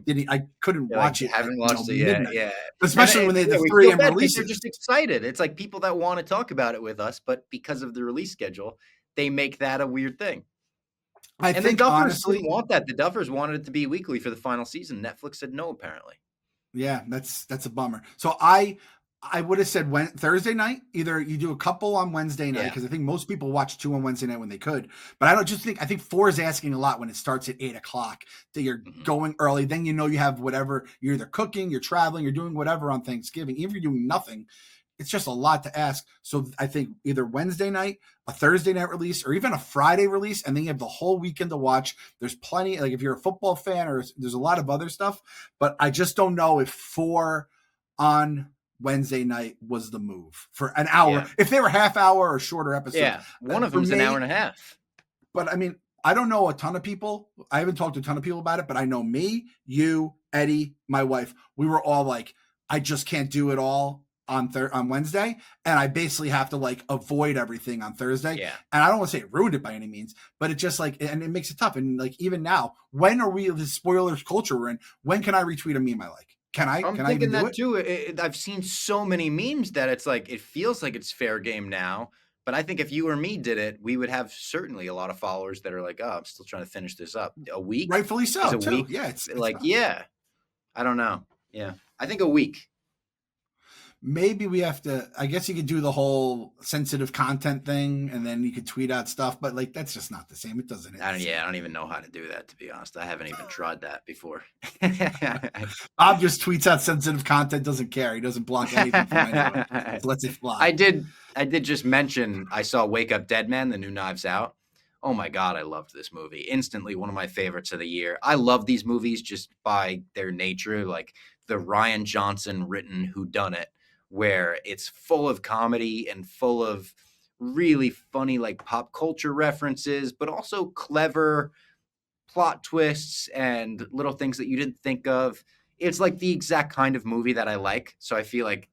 couldn't You're like, watch it at, haven't watched it yet, midnight, yeah. especially when they had Yeah, the we 3 feel a.m. bad because 'cause they're just releases. excited. It's like people that wanna talk about it with us, but because of the release schedule, they make that a weird thing. I And the think Duffers didn't honestly, want that. The Duffers wanted it to be weekly for the final season. Netflix said no, apparently. yeah, that's a bummer. So I would have said Thursday night. Either you do a couple on Wednesday night Yeah. because I think most people watch 2 on Wednesday night when they could. But I don't just think I think 4 is asking a lot when it starts at 8 o'clock. That you're Mhm. going early, then you have whatever you're either cooking, you're traveling, you're doing whatever on Thanksgiving. Even if you're doing nothing, it's just a lot to ask. So I think either Wednesday night, a Thursday night release, or even a Friday release, and then you have the whole weekend to watch. There's plenty, like if you're a football fan, or there's a lot of other stuff, but I just don't know if 4 on Wednesday night was the move for an hour. Yeah. If they were half hour or shorter episodes, Yeah. One of for them's an hour me, and a half. but I mean, I don't know a ton of people. I haven't talked to a ton of people about it, but I know me, you, Eddie, my wife. We were all like, I just can't do it all on Wednesday, and I basically have to like avoid everything on Thursday. Yeah. And I don't want to say it ruined it by any means, but it just like, and it makes it tough. And like even now, when are we the spoilers culture we're in? When can I retweet a meme I like? Can I? I'm Can I even thinking do that it? too. I've seen so many memes that it's like it feels like it's fair game now. But I think if you or me did it, we would have certainly a lot of followers that are like, "Oh, I'm still trying to finish this up." A week Rightfully is so, a too. week. Yeah, it's Like, tough. yeah, I don't know. Yeah, I think a week. Maybe we have to, I guess you could do the whole sensitive content thing and then you could tweet out stuff, but like that's just not the same. It doesn't hit I the don't. same. Yeah, I don't even know how to do that, to be honest. I haven't even tried that before. Bob just tweets out sensitive content, doesn't care. He doesn't block anything from anyone. Just lets it I fly. did. I did just mention I saw Wake Up Dead Man, the new Knives Out. Oh my god, I loved this movie. Instantly one of my favorites of the year. I love these movies just by their nature, like the Ryan Johnson written whodunit, where it's full of comedy and full of really funny like pop culture references, but also clever plot twists and little things that you didn't think of. It's like the exact kind of movie that I like. So I feel like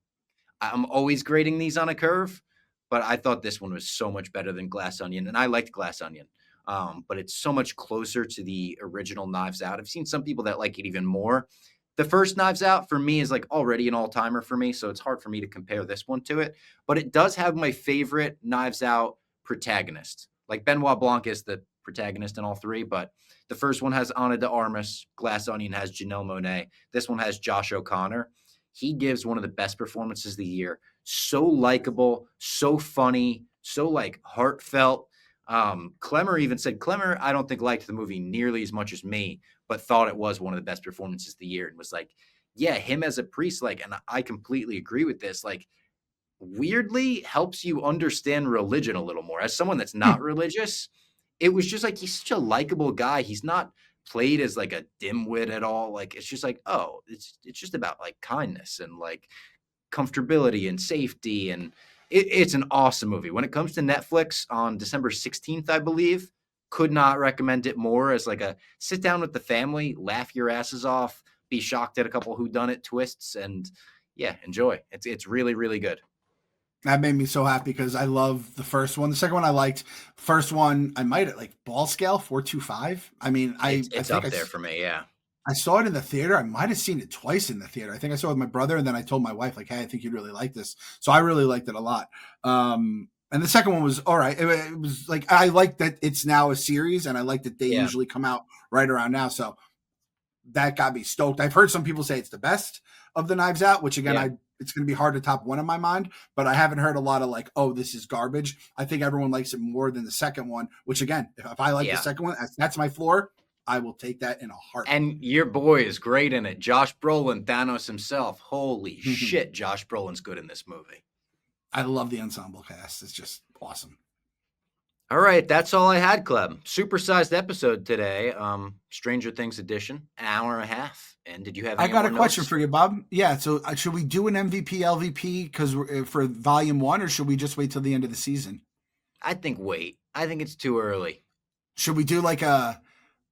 I'm always grading these on a curve, but I thought this one was so much better than Glass Onion, and I liked Glass Onion, but it's so much closer to the original Knives Out. I've seen some people that like it even more. The first Knives Out for me is like already an all timer for me, so it's hard for me to compare this one to it. But it does have my favorite Knives Out protagonist. Like Benoit Blanc is the protagonist in all three, but the first one has Ana de Armas, Glass Onion has Janelle Monáe, this one has Josh O'Connor. He gives one of the best performances of the year. So likable, so funny, so like heartfelt. Clemmer even said Clemmer, I don't think liked the movie nearly as much as me, but thought it was one of the best performances of the year and was like, yeah, him as a priest, like, and I completely agree with this. Like, weirdly helps you understand religion a little more. As someone that's not religious, it was just like he's such a likable guy. He's not played as like a dimwit at all. Like it's just like, oh, it's just about like kindness and like comfortability and safety. And it's an awesome movie. When it comes to Netflix on December 16th, I believe, could not recommend it more as like a sit down with the family, laugh your asses off, be shocked at a couple whodunit twists, and yeah, enjoy. It's really, really good. That made me so happy because I love the first one. The second one I liked. First one I might at like ball scale 4.25. I mean, It's I it's think up there for me, yeah. I saw it in the theater. I might have seen it twice in the theater. I think I saw it with my brother, and then I told my wife, like, hey, I think you'd really like this. So I really liked it a lot. And the second one was all right. It was like, I like that it's now a series, and I like that they Yeah. usually come out right around now. So that got me stoked. I've heard some people say it's the best of the Knives Out, which again, Yeah. it's going to be hard to top one in my mind, but I haven't heard a lot of like, oh, this is garbage. I think everyone likes it more than the second one, which again, if I like the Yeah. second one, that's my floor. I will take that in a heartbeat. And your boy is great in it. Josh Brolin, Thanos himself. Holy shit, Josh Brolin's good in this movie. I love the ensemble cast. It's just awesome. All right, that's all I had, Cleb. Supersized episode today. Stranger Things edition, an hour and a half. And did you have? I got a more question notes? for you, Bob. Yeah, so should we do an MVP LVP because for volume one, or should we just wait till the end of the season? I think wait. I think it's too early. Should we do like a?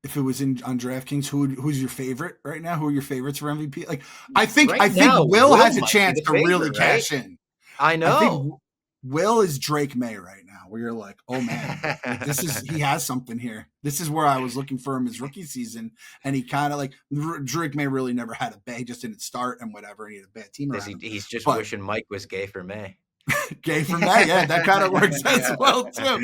If it was on DraftKings, who's your favorite right now? Who are your favorites for MVP? Like, I think now, Will has a might be chance the to really favorite, right? cash in. I I know. think Will is Drake May right now, where you're like, oh man, like he has something here. This is where I was looking for him his rookie season, and he kind of like Drake May really never had a bad, he just didn't start and whatever. He had a bad team around him. He's just But wishing Mike was gay for May. gay for May, yeah, that kind of works as well too.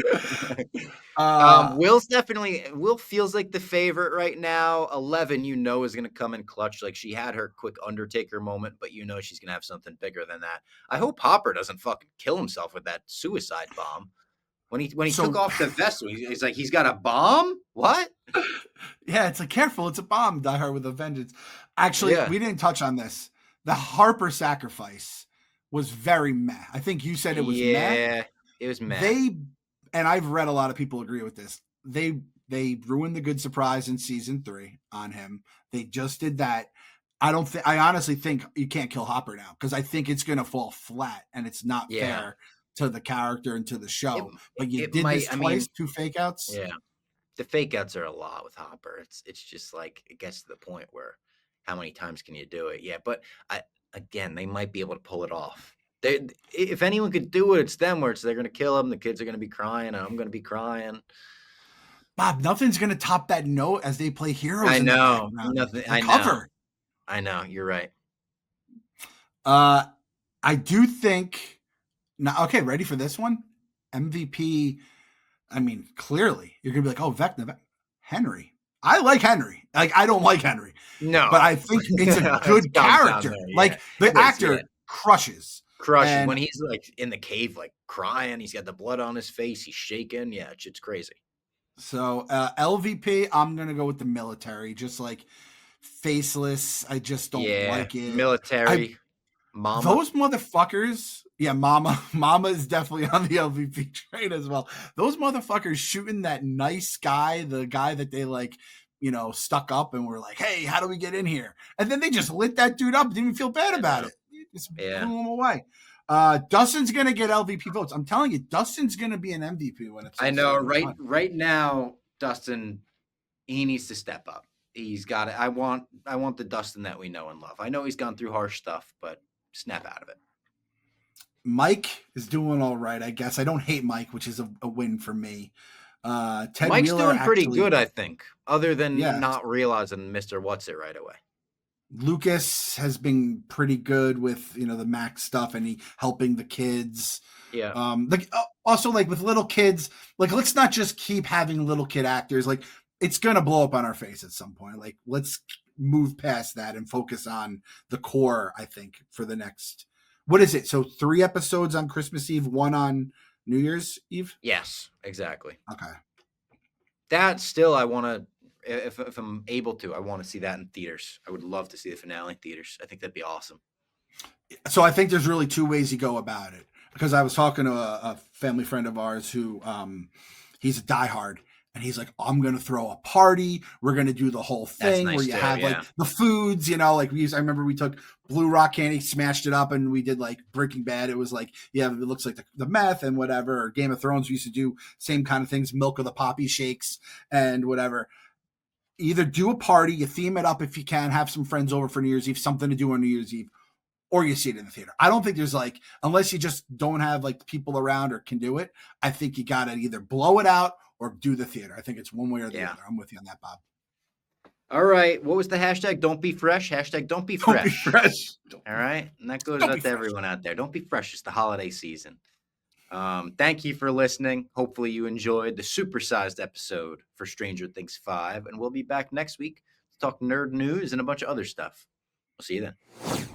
Will feels like the favorite right now. 11, is going to come in clutch. Like, she had her quick Undertaker moment, but she's going to have something bigger than that. I hope Hopper doesn't fucking kill himself with that suicide bomb. When he took off the vest, he's like, he's got a bomb? What? Yeah, it's like, careful, it's a bomb. Die Hard with a Vengeance. Actually, we didn't touch on this. The Harper sacrifice was very meh. I think you said it was meh. Yeah, it was meh. And I've read a lot of people agree with this. They ruined the good surprise in season 3 on him. They just did that. I honestly think you can't kill Hopper now because I think it's going to fall flat and it's not fair to the character and to the show. But you did this twice, 2 fake outs. Yeah. The fake outs are a lot with Hopper. It's just like, it gets to the point where how many times can you do it? Yeah, but again, they might be able to pull it off. If anyone could do it, it's them, where they're going to kill him. The kids are going to be crying. And I'm going to be crying. Bob, nothing's going to top that note as they play heroes. I know. Nothing. I know. You're right. I do think now. Okay, ready for this one? MVP. I mean, clearly you're going to be like, oh, Vecna, Henry. I like Henry. Like, I don't like Henry. No. But I think it's a good character. Like, the actor crushes. When he's like in the cave, like crying, he's got the blood on his face, he's shaking. Yeah, it's crazy. So LVP, I'm gonna go with the military. Just like faceless, I just don't like it. Military, Mama. Those motherfuckers. Yeah, Mama is definitely on the LVP train as well. Those motherfuckers shooting that nice guy, the guy that they like, stuck up and were like, hey, how do we get in here? And then they just lit that dude up. Didn't even feel bad about it. Just blew him away. Dustin's gonna get LVP votes. I'm telling you, Dustin's gonna be an MVP when it's. I know, right now, Dustin, he needs to step up. He's got it. I want the Dustin that we know and love. I know he's gone through harsh stuff, but snap out of it. Mike is doing all right, I guess. I don't hate Mike, which is a win for me. Ted Mike's Wheeler doing pretty good, I think, other than not realizing Mr. What's It right away. Lucas has been pretty good with the Max stuff and he helping the kids. Yeah. Also like with little kids, like let's not just keep having little kid actors. Like it's gonna blow up on our face at some point. Like let's move past that and focus on the core. I think for the next, what is it? So 3 episodes on Christmas Eve, 1 on New Year's Eve. Yes, exactly. Okay. That still, I want to. If I'm able to, I want to see that in theaters. I would love to see the finale in theaters. I think that'd be awesome. So I think there's really 2 ways you go about it. Because I was talking to a family friend of ours who he's a diehard, and he's like, I'm going to throw a party. We're going to do the whole thing where you have like the foods, like I remember we took Blue Rock candy, smashed it up, and we did like Breaking Bad. It was like, it looks like the meth and whatever. Or Game of Thrones, we used to do same kind of things, Milk of the Poppy shakes and whatever. Either do a party, you theme it up if you can, have some friends over for New Year's Eve, something to do on New Year's Eve, or you see it in the theater. I don't think there's like, unless you just don't have like people around or can do it, I think you got to either blow it out or do the theater. I think it's one way or the other. I'm with you on that, Bob. All right. What was the hashtag? Don't be fresh. Hashtag don't be Don't be fresh. fresh. All right. And that goes Don't be out to fresh. everyone out there. Don't be fresh. It's the holiday season. Thank you for listening. Hopefully you enjoyed the supersized episode for Stranger Things 5. And we'll be back next week to talk nerd news and a bunch of other stuff. We'll see you then.